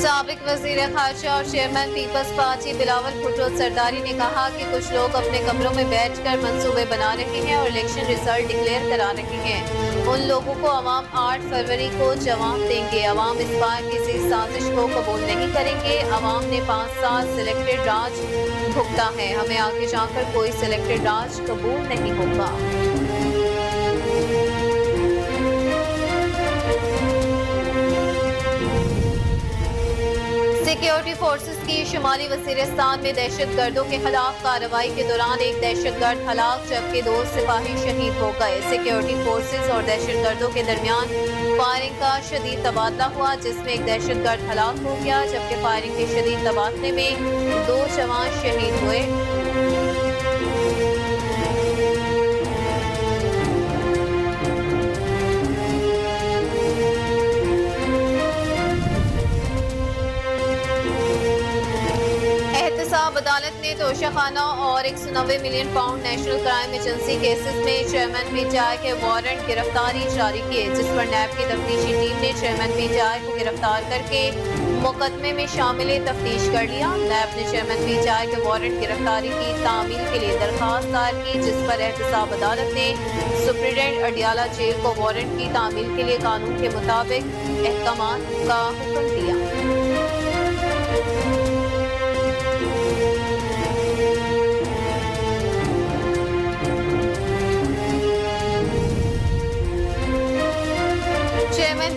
साबिक वजीर खारजा और chairman Peoples Party Bilawal Bhutto Zardari ने कहा कि कुछ लोग अपने कमरों में बैठकर मंसूबे बना रहे हैं और इलेक्शन रिजल्ट डिक्लेयर करा रहे हैं। उन लोगों को अवाम 8 फरवरी को जवाब देंगे। अवाम इस बार किसी साजिश को कबूल नहीं करेंगे। अवाम ने 5 साल सिलेक्टेड राज भुगता है, हमें आगे जाकर कोई सिलेक्टेड राज कबूल नहीं होगा। सिक्योरिटी फोर्सेस की शुमाली वजीरिस्तान में दहशत गर्दों के खिलाफ कार्रवाई के दौरान एक दहशत गर्द हलाक जबकि 2 सिपाही शहीद हो गए। सिक्योरिटी फोर्सेस और दहशत गर्दों के दरमियान फायरिंग का शदीद तबादला हुआ जिसमें एक दहशत गर्द हलाक हो गया जबकि फायरिंग के शदीद तबादले में 2 जवान शहीद हुए। अदालत ने तोशाखाना और 190 million pound national crime agency cases में चेयरमैन पीटीआई के वारंट गिरफ्तारी जारी किए जिस पर नैब की तफ्तीशी टीम ने चेयरमैन पीटीआई को गिरफ्तार करके मुकदमे में शामिल तफ्तीश कर लिया। नैब ने चेयरमैन पीटीआई के वारंट गिरफ्तारी की तामील के लिए दरखास्त दायर की जिस पर एहतसाब अदालत ने सुप्रीडेंट अडियाला जेल को वारंट की तामील के लिए कानून के मुताबिक अहकामात का हुक्म दिया।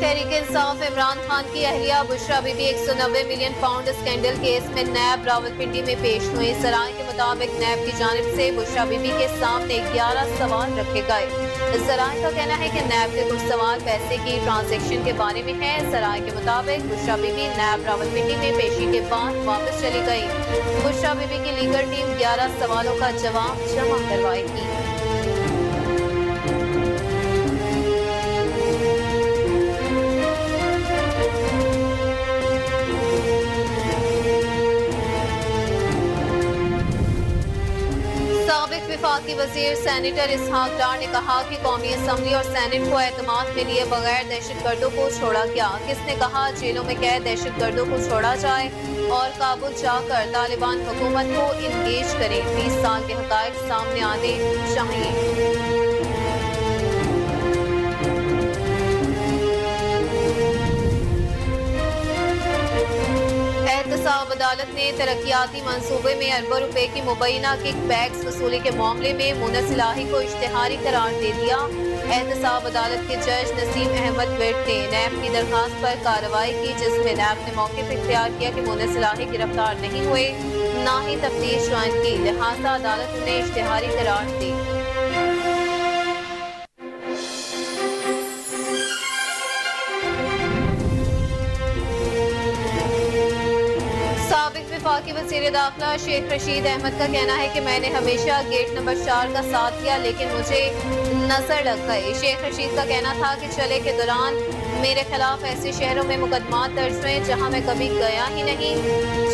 तहरीक इंसाफ इमरान खान की अहलिया Bushra Bibi 190 million pound scandal case में नैब रावलपिंडी में पेश हुई। सराय के मुताबिक नैब की जानिब से बुशरा बीबी के सामने 11 सवाल रखे गए। सराय का कहना है कि नैब के कुछ सवाल पैसे की ट्रांजैक्शन के बारे में है। सराय के मुताबिक बुशरा बीबी नैब रावलपिंडी में पेशी के बाद वापस चली गई। बुशरा बीबी की लीगल टीम 11 सवालों का जवाब जमा करवाएगी। साबिक वफाकी वजीर सैनिटर इसहाक डार ने कहा कि कौमी असम्बली और सैनेट को एतमाद में लिए बगैर दहशत गर्दों को छोड़ा गया। किसने कहा जेलों में कैद दहशत गर्दों को छोड़ा जाए और काबुल जाकर तालिबान हुकूमत को इंगेज करें। 20 साल के हकायक सामने आने चाहिए। एहतसाब अदालत ने तरक्याती मंसूबे में अरबों रुपए की मुबैना किक बैक्स वसूली के मामले में मुनस इलाही को इश्तिहारी करार दे दिया। एहतसाब अदालत के जज नसीम अहमद वेट ने नैब की दरखास्त पर कार्रवाई की जिसमें नैब ने मौके पर इख्तियार किया कि मुनस इलाही गिरफ्तार नहीं हुए न ही तफ्तीश ज्वाइन की, लिहाजा अदालत उन्हें इश्तिहारी करार दी। वफाकी वज़ीर दाखिला शेख रशीद अहमद का कहना है कि मैंने हमेशा गेट नंबर 4 का साथ दिया लेकिन मुझे नजर लग गई। शेख रशीद का कहना था कि चले के दौरान मेरे खिलाफ ऐसे शहरों में मुकदमात दर्ज हुए जहां मैं कभी गया ही नहीं।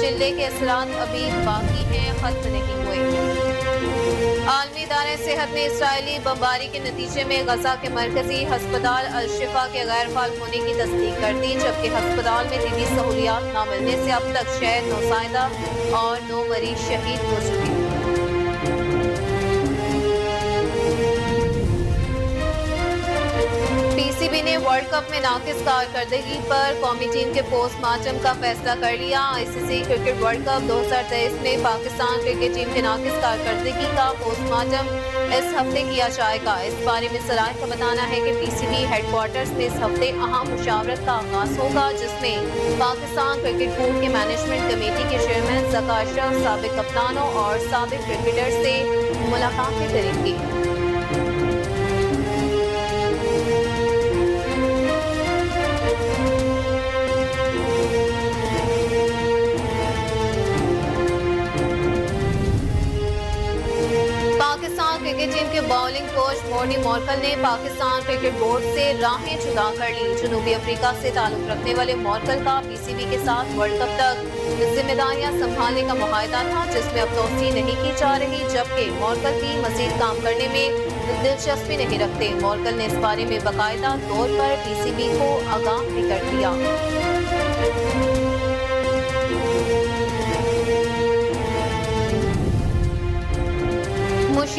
चिल्ले के असरात अभी बाकी हैं, खत्म नहीं हुए। आलमी इदारे सेहत ने इसराइली बमबारी के नतीजे में गजा के मरकजी हस्पताल अल-शिफा के गैर फाल होने की तस्दीक कर दी जबकि हस्पताल में तिब्बी सहूलियात न मिलने से अब तक 6 नौसाइदा और 9 मरीज शहीद हो चुके हैं। पीसीबी ने वर्ल्ड कप में नाकिस कारकर्दगी पर कौमी टीम के पोस्टमार्टम का फैसला कर लिया। आईसीसी क्रिकेट वर्ल्ड कप 2023 में पाकिस्तान क्रिकेट टीम के नाकिस कारकर्दगी का पोस्टमार्टम इस हफ्ते किया जाएगा। इस बारे में सराय का बताना है कि पीसीबी हेडक्वार्टर्स में इस हफ्ते अहम मुशावरत का आगाज होगा जिसमें पाकिस्तान क्रिकेट बोर्ड के मैनेजमेंट कमेटी के चेयरमैन ज़का अशरफ, साबिक कप्तानों और साबिक क्रिकेटर्स से मुलाकातें करेंगे। पाकिस्तान क्रिकेट टीम के बॉलिंग कोच मोर्नी मॉर्कल ने पाकिस्तान क्रिकेट बोर्ड से राहें जुदा कर ली। जनूबी अफ्रीका से ताल्लुक रखने वाले मॉर्कल का पीसीबी के साथ वर्ल्ड कप तक जिम्मेदारियां संभालने का मुआहदा था जिसमें अब तौसीह नहीं की जा रही जबकि मॉर्कल भी मजीद काम करने में दिलचस्पी नहीं रखते। मॉर्कल ने इस बारे में बाकायदा तौर पर पीसीबी को आगाह भी कर दिया।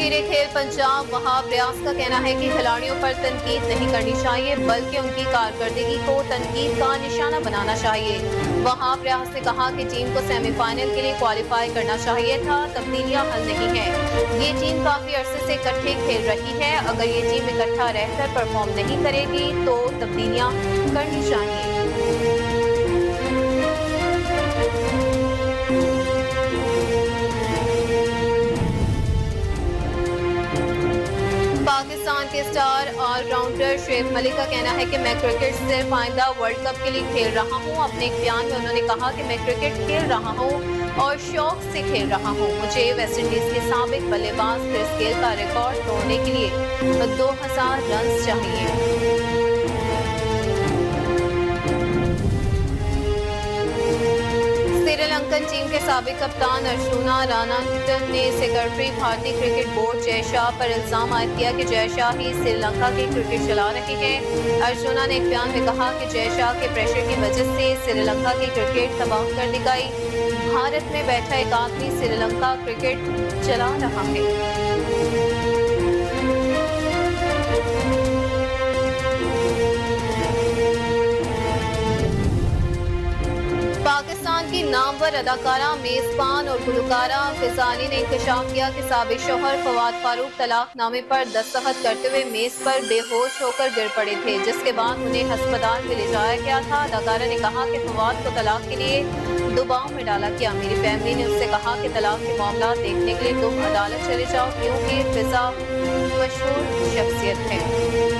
वजीर खेल पंजाब वहाब रियाज का कहना है कि खिलाड़ियों पर तनकीद नहीं करनी चाहिए बल्कि उनकी कारकर्दगी को तनकीद का निशाना बनाना चाहिए। वहाब रियाज ने कहा कि टीम को सेमीफाइनल के लिए क्वालिफाई करना चाहिए था, तब्दीलियां हल नहीं है। ये टीम काफी अरसे से इकट्ठे खेल रही है, अगर ये टीम इकट्ठा रहकर परफॉर्म नहीं करेगी तो तब्दीलियां करनी चाहिए। पाकिस्तान के स्टार ऑलराउंडर शुएब मलिक का कहना है कि मैं क्रिकेट सिर्फ आइंदा वर्ल्ड कप के लिए खेल रहा हूं। अपने एक बयान में उन्होंने कहा कि मैं क्रिकेट खेल रहा हूं और शौक से खेल रहा हूं। मुझे वेस्ट इंडीज के साबिक बल्लेबाज क्रिस गेल का रिकॉर्ड तोड़ने के लिए 2000 रन चाहिए। श्रीलंकन टीम के साबिक कप्तान अर्जुना रानाटन ने सेक्रेटरी भारतीय क्रिकेट बोर्ड जय शाह पर इल्जाम आयद किया कि जय शाह ही श्रीलंका की क्रिकेट चला रहे हैं। अर्जुना ने एक बयान में कहा कि जय शाह के प्रेशर की वजह से श्रीलंका की क्रिकेट तबाह कर दी गई। भारत में बैठा एक आदमी श्रीलंका क्रिकेट चला रहा है। पाकिस्तान की नामवर अदाकारा, मेजबान और गुलकारा फिजा अली ने इंकशाफ किया कि साबिक शौहर फवाद फारूक तलाकनामे पर दस्तखत करते हुए मेज पर बेहोश होकर गिर पड़े थे, जिसके बाद उन्हें अस्पताल में ले जाया गया था। अदाकारा ने कहा कि फवाद को तलाक के लिए दबाव में डाला गया। मेरी फैमिली ने उससे कहा कि तलाक के मामला देखने के लिए तुम अदालत चले जाओ, क्योंकि फिजा मशहूर शख्सियत है।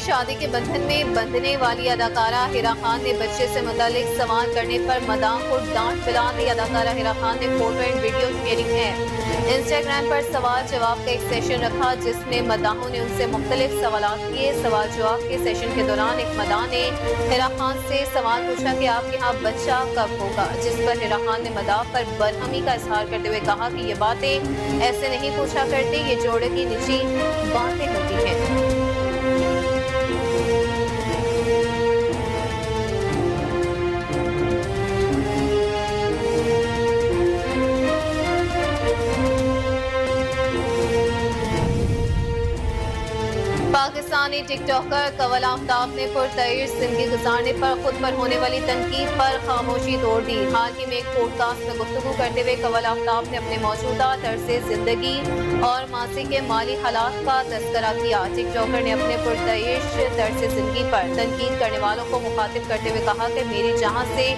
शादी के बंधन में बंधने वाली अदाकारा हिरा खान ने बच्चे से मुतालिक सवाल करने पर मदाह को डांट पिला दी। अदाकारा हिरा खान ने फोटो एंड वीडियो शेयरिंग है इंस्टाग्राम पर सवाल जवाब का एक सेशन रखा, जिसमें मदाहों ने उनसे मुख्तलिफ सवाल किए। सवाल जवाब के सेशन के दौरान एक मदाह ने हिरा खान से सवाल पूछा कि आपके यहाँ बच्चा कब होगा, जिस पर हिरा खान ने मदाह पर बरहमी का इजहार करते हुए कहा कि ये बातें ऐसे नहीं पूछा करती, ये जोड़े की निजी बातें होती हैं। पाकिस्तानी टिकटॉकर कवल आफ्ताब ने पुरतइश जिंदगी गुजारने पर खुद पर होने वाली तनकीद पर खामोशी तोड़ दी। हाल ही में एक पॉडकास्ट में गुफ्तगू करते हुए कवल आफ्ताब ने अपने मौजूदा तर्ज़े जिंदगी और मासी के माली हालात का तज़किरा किया। टिकटॉकर ने अपने पुरतइश तर्ज़े जिंदगी पर तनकीद करने वालों को मुखातिब करते हुए कहा कि मेरी जहाँ से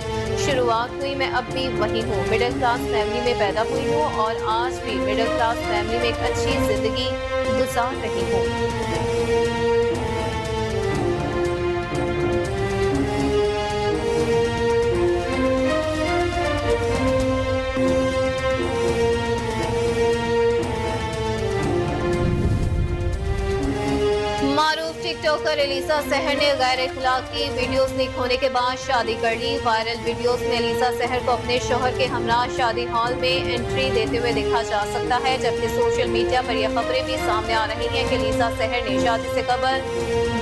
शुरुआत हुई मैं अब भी वही हूँ। मिडिल क्लास फैमिली में पैदा हुई हूँ और आज भी मिडिल क्लास फैमिली में एक अच्छी जिंदगी गुजार रही हूँ। टिकटॉकर एलिसा सहर ने गैर इखलाकी वीडियोस लीक होने के बाद शादी कर ली। वायरल वीडियोस में एलिसा सहर को अपने शौहर के हमरा शादी हॉल में एंट्री देते हुए देखा जा सकता है, जबकि सोशल मीडिया पर यह खबरें भी सामने आ रही हैं कि एलिसा सहर ने शादी से कबल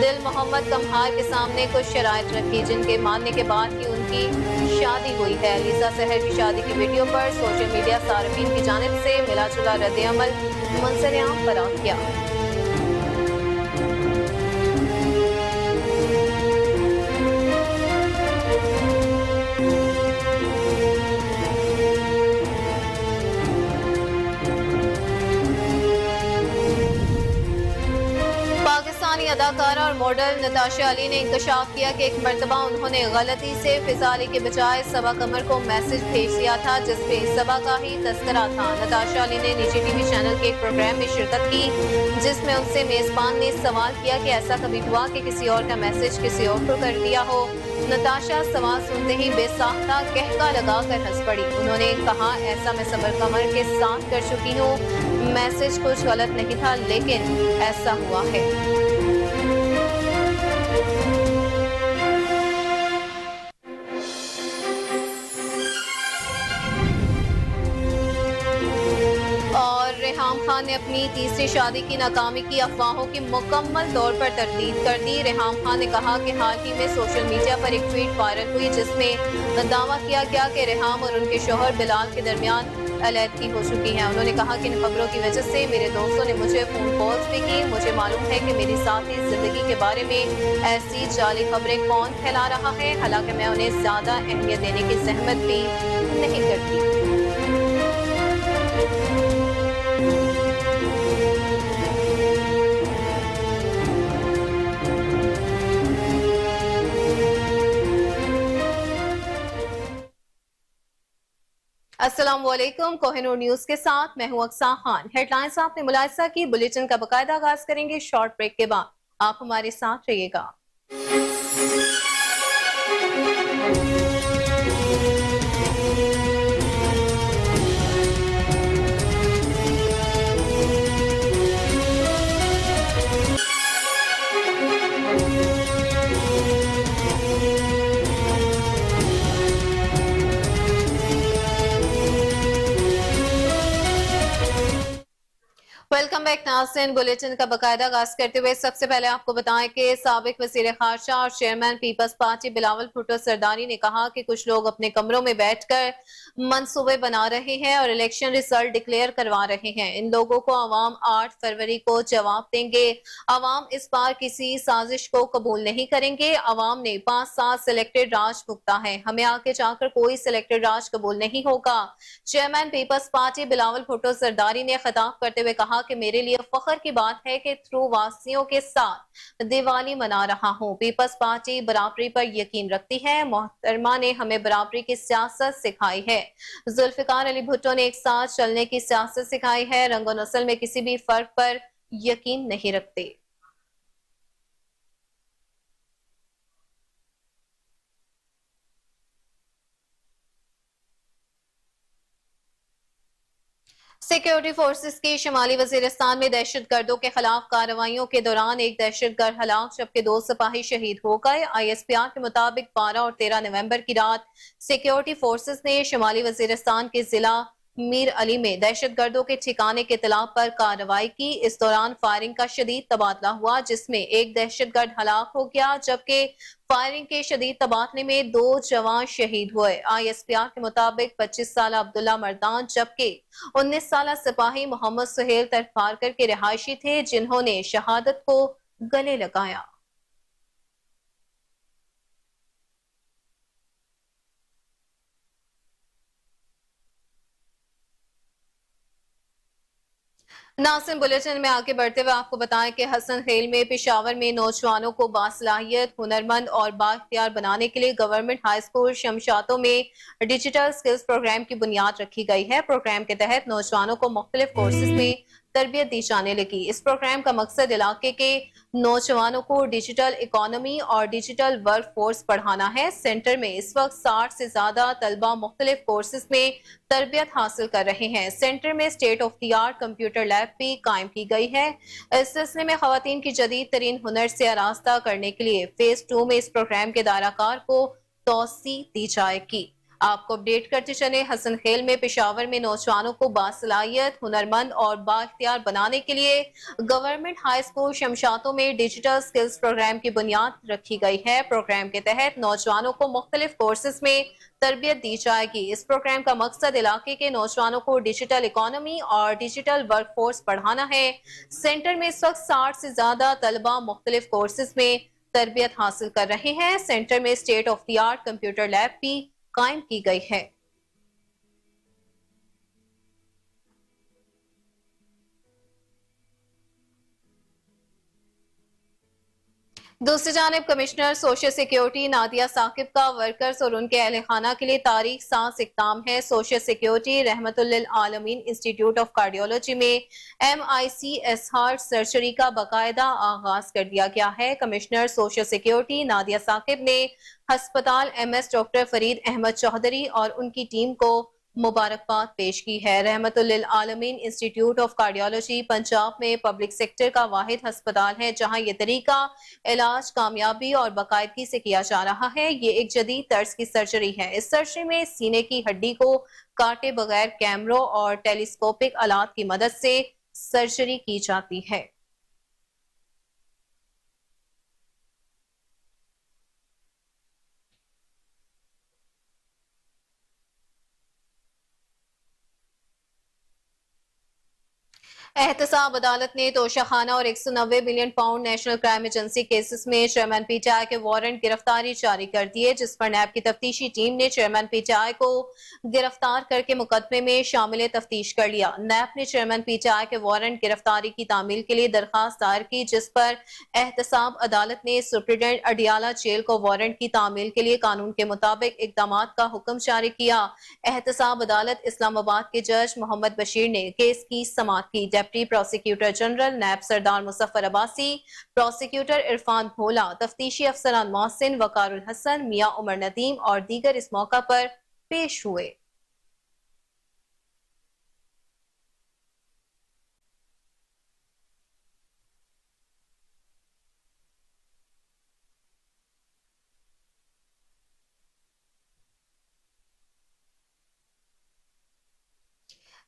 दिल मोहम्मद कमहार के सामने कुछ शराइत रखी, जिनके मानने के बाद ही उनकी शादी हुई है। एलिसा सहर की शादी की वीडियो पर सोशल मीडिया सार्फिन की जानिब से मिला जुला रद्द-ए-अमल मंजर-ए-आम पर आ गया। अदाकारा और मॉडल नताशा अली ने इंकशाफ किया कि एक मरतबा उन्होंने गलती से फिजा अली के बजाय सबा कमर को मैसेज भेज दिया था, जिसमें सबा का ही तस्करा था। नताशा अली ने निजी टीवी चैनल के एक प्रोग्राम में शिरकत की, जिसमें उनसे मेजबान ने सवाल किया कि ऐसा कभी हुआ कि किसी और का मैसेज किसी और को कर दिया हो। नताशा सवाल सुनते ही बेसाख्ता कहका लगा कर हंस पड़ी। उन्होंने कहा, ऐसा मैं सबर कमर के साथ कर चुकी हूँ, मैसेज कुछ गलत नहीं था, लेकिन ऐसा हुआ है। نے اپنی تیسری شادی کی ناکامی کی افواہوں کی مکمل طور پر تردید کر دی۔ ریحام خان نے کہا کہ حال ہی میں سوشل میڈیا پر ایک ٹویٹ وائرل ہوئی جس میں دعویٰ کیا گیا کہ ریحام اور ان کے شوہر بلال کے درمیان علیحدگی ہو چکی ہے۔ انہوں نے کہا کہ ان خبروں کی وجہ سے میرے دوستوں نے مجھے فون کالز بھی کی۔ مجھے معلوم ہے کہ میری ذاتی زندگی کے بارے میں ایسی جعلی خبریں کون پھیلا رہا ہے، حالانکہ میں انہیں زیادہ اہمیت دینے کی زحمت بھی نہیں کرتی۔ السلام علیکم، کوہ نور نیوز کے ساتھ میں ہوں اقصیٰ خان۔ ہیڈ لائنز آپ نے ملاحظہ کی، بلیٹن کا باقاعدہ آغاز کریں گے شارٹ بریک کے بعد۔ آپ ہمارے ساتھ رہیے گا۔ ویلکم بیک ناظرین، بلیٹن کا باقاعدہ آغاز کرتے ہوئے سب سے پہلے آپ کو بتائیں کہ سابق وزیر خارجہ اور چیئرمین پیپلز پارٹی بلاول بھٹو زرداری نے کہا کہ کچھ لوگ اپنے کمروں میں بیٹھ کر منصوبے بنا رہے ہیں اور الیکشن ریزلٹ ڈکلیئر کروا رہے ہیں۔ ان لوگوں کو عوام 8 فروری کو جواب دیں گے۔ عوام اس بار کسی سازش کو قبول نہیں کریں گے۔ عوام نے 5 سال سلیکٹڈ راج بھگتا ہے، ہمیں آگے جا کر کوئی سلیکٹڈ راج قبول نہیں ہوگا۔ چیئرمین پیپلز پارٹی بلاول بھٹو زرداری نے خطاب کرتے ہوئے کہا کہ میرے لیے فخر کی بات ہے کہ تھرو واسیوں کے ساتھ دیوالی منا رہا ہوں۔ پیپلز پارٹی برابری پر یقین رکھتی ہے۔ محترمہ نے ہمیں برابری کی سیاست سکھائی ہے۔ ذوالفقار علی بھٹو نے ایک ساتھ چلنے کی سیاست سکھائی ہے۔ رنگ و نسل میں کسی بھی فرق پر یقین نہیں رکھتے۔ سیکیورٹی فورسز کی شمالی وزیرستان میں دہشت گردوں کے خلاف کارروائیوں کے دوران ایک دہشت گرد ہلاک جبکہ 2 سپاہی شہید ہو گئے۔ ISPR کے مطابق 12 اور 13 نومبر کی رات سیکیورٹی فورسز نے شمالی وزیرستان کے ضلع میر علی میں دہشت گردوں کے ٹھکانے کے اطلاع پر کارروائی کی۔ اس دوران فائرنگ کا شدید تبادلہ ہوا جس میں ایک دہشت گرد ہلاک ہو گیا جبکہ فائرنگ کے شدید تبادلے میں 2 جوان شہید ہوئے۔ ISPR کے مطابق 25 سالہ عبداللہ مردان جبکہ 19 سالہ سپاہی محمد سہیل ترفارکر کے رہائشی تھے جنہوں نے شہادت کو گلے لگایا۔ ناظرین، بلیٹن میں آگے بڑھتے ہوئے آپ کو بتائیں کہ حسن خیل میں پشاور میں نوجوانوں کو باصلاحیت، ہنرمند اور بااختیار بنانے کے لیے گورنمنٹ ہائی اسکول شمشاتوں میں ڈیجیٹل سکلز پروگرام کی بنیاد رکھی گئی ہے۔ پروگرام کے تحت نوجوانوں کو مختلف کورسز میں تربیت دی جانے لگی۔ اس پروگرام کا مقصد علاقے کے نوجوانوں کو ڈیجیٹل اکانومی اور ڈیجیٹل ورک فورس پڑھانا ہے۔ سینٹر میں اس وقت 60 سے زیادہ طلبہ مختلف کورسز میں تربیت حاصل کر رہے ہیں۔ سینٹر میں state of the art computer lab بھی قائم کی گئی ہے۔ اس سلسلے میں خواتین کی جدید ترین ہنر سے آراستہ کرنے کے لیے فیز 2 میں اس پروگرام کے دائرہ کار کو توسیع دی جائے گی۔ آپ کو اپڈیٹ کرتے چلیں، حسن خیل میں پشاور میں نوجوانوں کو باصلاحیت، ہنرمند اور بااختیار بنانے کے لیے گورنمنٹ ہائی اسکول شمشاتوں میں ڈیجیٹل سکلز پروگرام کی بنیاد رکھی گئی ہے۔ پروگرام کے تحت نوجوانوں کو مختلف کورسز میں تربیت دی جائے گی۔ اس پروگرام کا مقصد علاقے کے نوجوانوں کو ڈیجیٹل اکانومی اور ڈیجیٹل ورک فورس پڑھانا ہے۔ سینٹر میں اس وقت 60 سے زیادہ طلبہ مختلف کورسز میں تربیت حاصل کر رہے ہیں۔ سینٹر میں state of the art computer lab بھی قائم کی گئی ہے۔ دوسری جانب commissioner social security Nadia Saqib کا ورکرز اور ان کے اہل خانہ کے لیے تاریخ ساز اقدام ہے۔ سوشل سیکیورٹی رحمت للعالمین انسٹی ٹیوٹ آف کارڈیولوجی میں MICS ہارٹ سرجری کا باقاعدہ آغاز کر دیا گیا ہے۔ Commissioner social security Nadia Saqib نے ہسپتال MS ڈاکٹر فرید احمد چودھری اور ان کی ٹیم کو مبارکباد پیش کی ہے۔ رحمت للعالمین انسٹی ٹیوٹ آف کارڈیولوجی پنجاب میں پبلک سیکٹر کا واحد ہسپتال ہے جہاں یہ طریقہ علاج کامیابی اور باقاعدگی سے کیا جا رہا ہے۔ یہ ایک جدید طرز کی سرجری ہے۔ اس سرجری میں سینے کی ہڈی کو کاٹے بغیر کیمروں اور ٹیلیسکوپک آلات کی مدد سے सर्जरी की जाती है। एहतसाब अदालत ने तोशाखाना और 190 million pound national crime agency cases में चेयरमैन पीटीआई के वारंट गिरफ्तारी जारी कर दिए, जिस पर नैब की तफ्तीशी टीम ने चेयरमैन पीटीआई को गिरफ्तार करके मुकदमे में शामिल तफ्तीश कर लिया। नैब ने चेयरमैन पीटीआई के वारंट गिरफ्तारी की तामील के लिए दरखास्त दायर की, जिस पर एहतसाब अदालत ने सुप्रीडेंट अडियाला जेल को वारंट की तामील के लिए कानून के मुताबिक इकदाम का हुक्म जारी किया। एहतसाब अदालत इस्लामाबाद के जज मोहम्मद बशीर ने केस की समाअत की। डिप्टी प्रोसिक्यूटर जनरल नैब सरदार मुजफ्फर अब्बासी, प्रोसिक्यूटर इरफान भोला, तफ्तीशी अफसरान मोहसिन, वकारुल हसन, मियां उमर नदीम और दीगर इस मौका पर पेश हुए।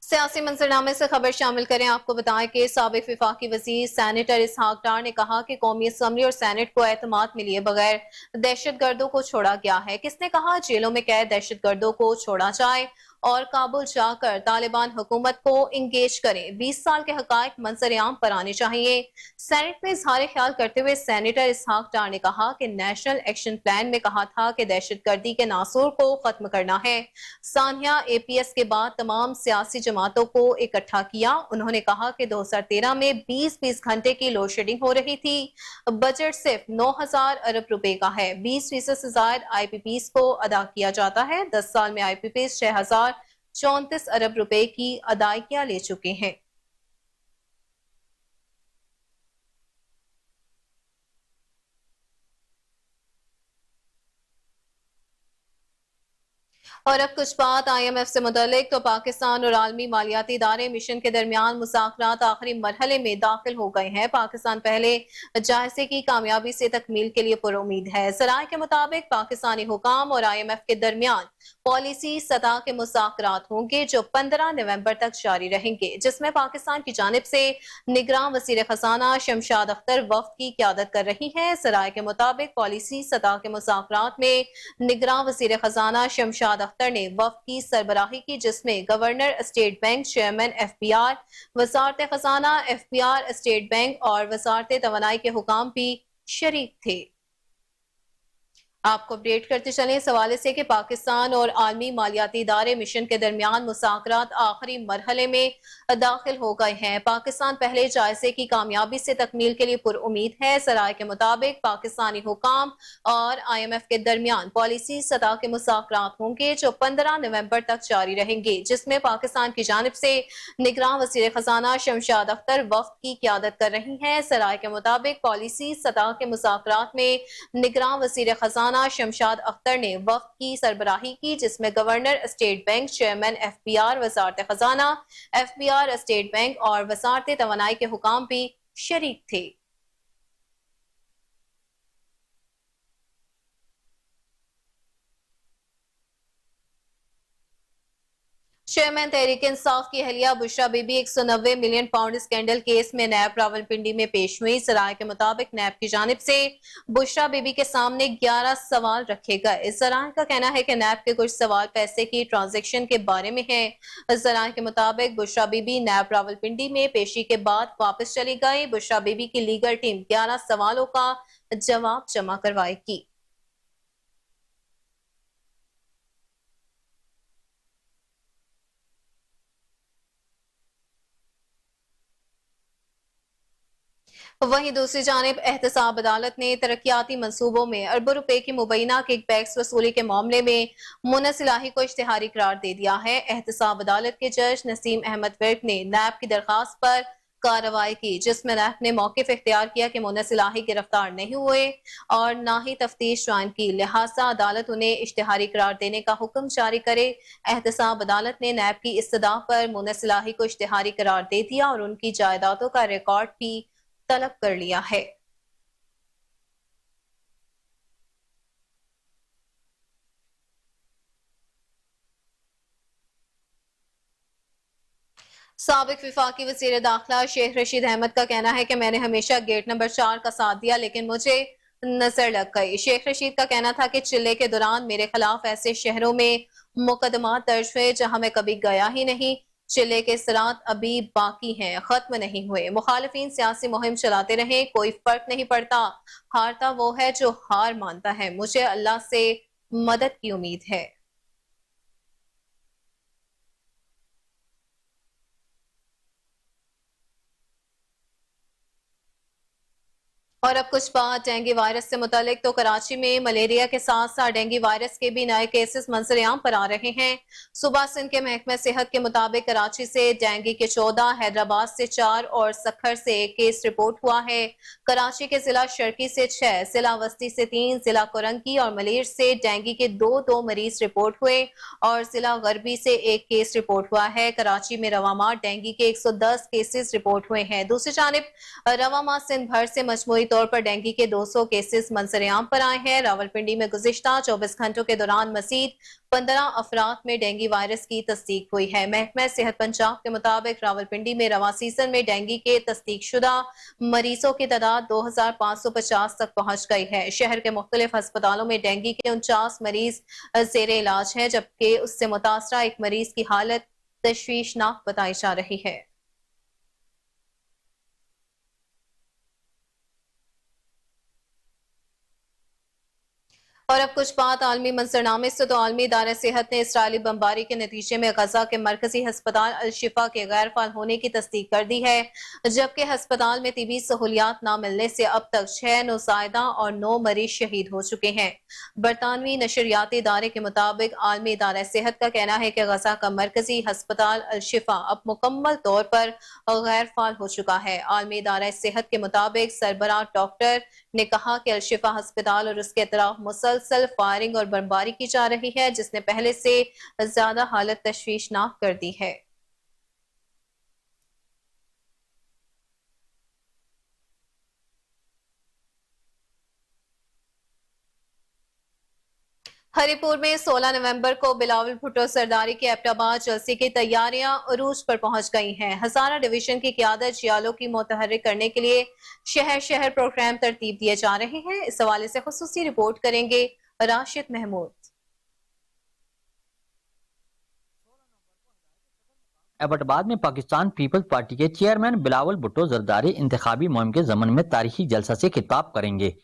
सियासी मंजरनामे से खबर शामिल करें। आपको बताएं कि साबिक विफाकी वजीर सैनेटर इसहाक डार ने कहा कि कौमी असम्बली और सेनेट को एतमाद में लिए बगैर दहशत गर्दों को छोड़ा गया है। किसने कहा जेलों में कैद दहशत गर्दों को छोड़ा जाए और काबुल जाकर तालिबान हुकूमत को इंगेज करें। 20 साल के हकायक मंजर आम पर आने चाहिए। सेनेट में इजहार ख्याल करते हुए सेनेटर इसहाक डार ने कहा कि नेशनल एक्शन प्लान में कहा था कि दहशत गर्दी के नासूर को खत्म करना है। सानिया एपीएस के बाद तमाम सियासी जमातों को इकट्ठा किया। उन्होंने कहा कि 2013 में 20-20 घंटे की लोड शेडिंग हो रही थी। बजट सिर्फ 9,000 अरब रुपए का है। 20% से ज्यादा आईपीपीस को अदा किया जाता है। 10 साल में आईपीपीस 6,034 अरब रुपए की अदायगियां ले चुके हैं। और अब कुछ बात IMF से मुतालिक। तो पाकिस्तान और आलमी मालियाती इदारे मिशन के दरमियान मुज़ाकरात आखिरी मरहले में दाखिल हो गए हैं। पाकिस्तान पहले जायजे की कामयाबी से तकमील के लिए पुरुमीद है। सराय के मुताबिक पाकिस्तानी हुकाम और IMF के दरमियान पॉलिसी सतह के मुज़ाकरात होंगे जो 15 नवंबर तक जारी रहेंगे, जिसमें पाकिस्तान की जानिब से निगरान वज़ीर खजाना शमशाद अख्तर वफ्द की क़यादत कर रही है। सराय के मुताबिक पॉलिसी सतह के मुज़ाकरात में निगरान वज़ीर खजाना शमशाद अख्तर ने वफ्द की सरबराही की, जिसमें governor state bank, chairman FBR, वज़ारत खजाना, FBR, स्टेट बैंक और वज़ारत तवानाई के हुकाम भी शरीक थे। आपको अपडेट करते चलें इस हवाले से कि पाकिस्तान और आलमी मालियाती इदारे मिशन के दरमियान मुज़ाकरात आखिरी मरहले में दाखिल हो गए हैं। पाकिस्तान पहले जायजे की कामयाबी से तकमील के लिए पुरुमीद है। सराय के मुताबिक पाकिस्तानी हुकाम और IMF के दरमियान पॉलिसी सतह के मुज़ाकरात होंगे जो 15 नवंबर तक जारी रहेंगे, जिसमें पाकिस्तान की जानिब से निगरान वज़ीर खजाना शमशाद अख्तर वफ्द की क़यादत कर रही हैं। सराय के मुताबिक पॉलिसी सतह के मुज़ाकरात में निगरान वज़ीर खजाना शमशाद अख्तर ने वफ्द की सरबराही की, जिसमें governor state bank, chairman FBR, वज़ारत खजाना, FBR, स्टेट बैंक और वज़ारत तवानाई के हुकाम भी शरीक थे। चेयरमैन तहरीक इंसाफ की अहलिया Bushra Bibi 190 million pound scandal case में नैब रावलपिंडी में पेश हुई। सराय के मुताबिक नैब की जानिब से बुशरा बीबी के सामने 11 सवाल रखे गए। सराय का कहना है कि नैब के कुछ सवाल पैसे की ट्रांजैक्शन के बारे में हैं। सराय के मुताबिक बुशरा बीबी नैब रावलपिंडी में पेशी के बाद वापस चली गई। बुशरा बीबी की लीगल टीम 11 सवालों का जवाब जमा करवाएगी। वहीं दूसरी जानिब एहतसाब अदालत ने तरक्याती मंसूबों में अरबों रुपए की मुबैना किकबैक्स वसूली के मामले में मुनस इलाही को इश्तिहारी करार दे दिया है। एहतसाब अदालत के जज नसीम अहमद विर्क ने नैब की दरखास्त पर कार्रवाई की, जिसमें नैब ने मौकिफ इख्तियार किया कि मुनस इलाही गिरफ्तार नहीं हुए और न ही तफ्तीश ज्वाइन की, लिहाजा अदालत उन्हें इश्तिहारी करार देने का हुक्म जारी करे। एहतसाब अदालत ने नैब की इस्तदा पर मुनस इलाही को इश्तिहारी करार दे दिया और उनकी जायदादों का रिकॉर्ड भी तलब कर लिया है। साबिक वफाकी वज़ीर दाखिला शेख रशीद अहमद का कहना है कि मैंने हमेशा गेट नंबर 4 का साथ दिया, लेकिन मुझे नजर लग गई। शेख रशीद का कहना था कि चिल्ले के दौरान मेरे खिलाफ ऐसे शहरों में मुकदमा दर्ज हुए जहां मैं कभी गया ही नहीं। चिल्ले के सरात अभी बाकी हैं, खत्म नहीं हुए। मुखालिफिन सियासी मुहिम चलाते रहे, कोई फर्क नहीं पड़ता। हारता वो है जो हार मानता है। मुझे अल्लाह से मदद की उम्मीद है। और अब कुछ बात डेंगू वायरस से मुतालिक। तो कराची में मलेरिया के साथ साथ डेंगू वायरस के भी नए केसेस मंजर-ए-आम पर आ रहे हैं। सुबह सिंध के महकमे सेहत के मुताबिक कराची से डेंगू के 14, हैदराबाद से 4 और सखर से 1 केस रिपोर्ट हुआ है। कराची के जिला शर्की से 6, जिला वस्ती से 3, जिला कोरंकी और मलेर से डेंगू के 2 मरीज रिपोर्ट हुए और जिला गरबी से 1 केस रिपोर्ट हुआ है। कराची में रवामा डेंगू के 110 केसेस रिपोर्ट हुए हैं। दूसरी जानिब रवामा सिंध भर से मजमूई तौर पर डेंगू के 200 केसेस मंजर-ए-आम पर आए हैं। रावलपिंडी में गुज़िश्ता 24 घंटों के दौरान मजीद 15 अफराद में डेंगू वायरस की तस्दीक हुई है। महकमा सेहत पंजाब के मुताबिक रावलपिंडी में रवा सीजन में डेंगू के तस्दीक शुदा मरीजों की तादाद 2550 तक पहुंच गई है। शहर के मुख्तलिफ अस्पतालों में डेंगू के 49 मरीज ज़ेरे इलाज है, जबकि उससे मुतासरा एक मरीज की हालत तशवीशनाक बताई जा रही है। और अब कुछ बात आलमी मंजरनामे से। तो आलमी इदारा सेहत ने इसराइली बमबारी के नतीजे में गजा के मरकजी हस्पताल अल-शिफा के गैर फाल होने की तस्दीक कर दी है, जबकि हस्पताल में तिबी सहूलियात न मिलने से अब तक 6 नौज़ायदा और 9 मरीज शहीद हो चुके हैं। बरतानवी नशरियाती इदारे के मुताबिक आलमी इदारा सेहत का कहना है कि गजा का मरकजी हस्पताल अल-शिफा अब मुकम्मल तौर पर गैर फाल हो चुका है। आलमी इदारा सेहत के मुताबिक सरबराह डॉक्टर ने कहा कि अल-शिफा अस्पताल और उसके अतराफ मुसलसल फायरिंग और बमबारी की जा रही है, जिसने पहले से ज्यादा हालत तशवीशनाक कर दी है। हरिपुर में 16 नवंबर को बिलावल भुट्टो सरदारी के एबटाबाद जलसे की तैयारियां अरूज पर पहुंच गई हैं। हजारा डिवीजन की क़यादत जियालों की मुतहर्रिक करने के लिए शहर शहर प्रोग्राम तरतीब दिए जा रहे हैं। इस हवाले से खुसूसी रिपोर्ट करेंगे राशिद महमूद। एबटाबाद में पाकिस्तान पीपल्स पार्टी के चेयरमैन बिलावल भुट्टो जरदारी इंतखाबी मुहिम के जमन में तारीखी जलसा से खिताब करेंगे।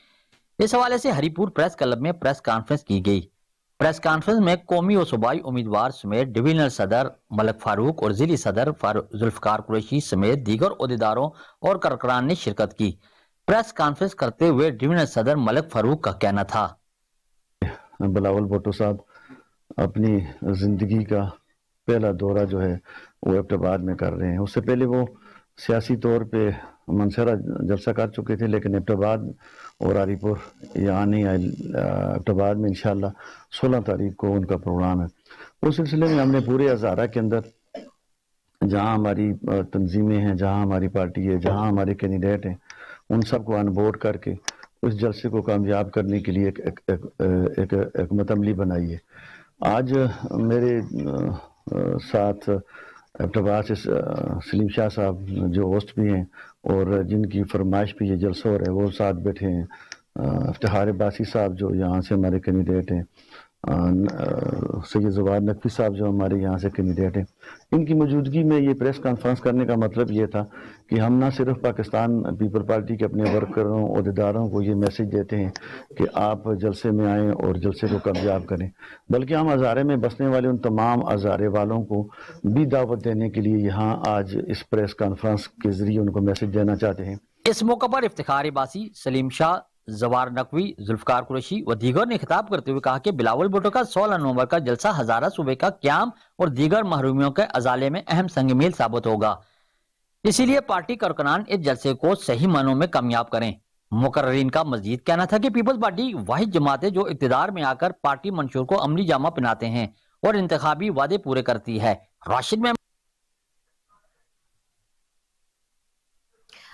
इस हवाले से हरिपुर प्रेस क्लब में प्रेस कॉन्फ्रेंस की गई। प्रेस कॉन्फ्रेंस में कौमी और सूबाई उम्मीदवार समेत डिवीजनल सदर मलक फारूक और जिली सदर जुल्फकार कुरैशी समेत दीगर ओहदेदारों और कारकुनान ने शिरकत की। प्रेस कॉन्फ्रेंस करते हुए डिवीजनल सदर मलक फारूक का कहना था, बिलावल भुट्टो साहब अपनी जिंदगी का पहला दौरा जो है वो एबटाबाद में कर रहे हैं। उससे पहले वो सियासी तौर पे मनसरा जलसा कर चुके थे, लेकिन एबटाबाद और हरिपुर यहाँ नहीं आए। एबटाबाद में इंशाल्लाह 16 तारीख को उनका प्रोग्राम है। उस सिलसिले में हमने पूरे हज़ारा के अंदर जहाँ हमारी तंजीमें हैं, जहाँ हमारी पार्टी है, जहाँ हमारे कैंडिडेट हैं, उन सबको अनबोर्ड करके उस जलसे को कामयाब करने के लिए एक मतअमली बनाई है। आज मेरे साथ एबटाबाद से सलीम शाह साहब जो होस्ट भी हैं और जिनकी फरमाइश पे ये जलसा हो रहा है, वो साथ बैठे हैं। इफ्तिखार अब्बासी साहब जो यहाँ से हमारे कैंडिडेट हैं, सैयद जवाद नकवी साहब जो हमारे यहाँ से कैंडिडेट हैं, इनकी मौजूदगी में ये प्रेस कॉन्फ्रेंस करने का मतलब ये था कि हम ना सिर्फ पाकिस्तान पीपल पार्टी के अपने वर्करों अहदेदारों को ये मैसेज देते हैं कि आप जलसे में आएँ और जलसे को कामयाब करें, बल्कि हम हज़ारे में बसने वाले उन तमाम हज़ारे वालों को भी दावत देने के लिए यहाँ आज इस प्रेस कॉन्फ्रेंस के ज़रिए उनको मैसेज देना चाहते हैं। इस मौके पर इफ्तिखार अब्बासी, सलीम शाह, जवार नकवी, जुल्फकार कुरैशी व दीगर ने खिताब करते हुए कहा कि बिलावल भुट्टो का 16 नवंबर का जलसा हजारा सूबे का क्याम और दीगर महरूमियों के अजाले में अहम संगमील साबित होगा। इसीलिए पार्टी कारकुनान इस जलसे को सही मानों में कामयाब करें। मुकर्रीन का मजीद कहना था कि पीपल्स पार्टी वाहिद जमात है जो इक़्तिदार में आकर पार्टी मंशूर को अमली जामा पहनाते हैं और इंतखाबी वादे पूरे करती है। राशिद में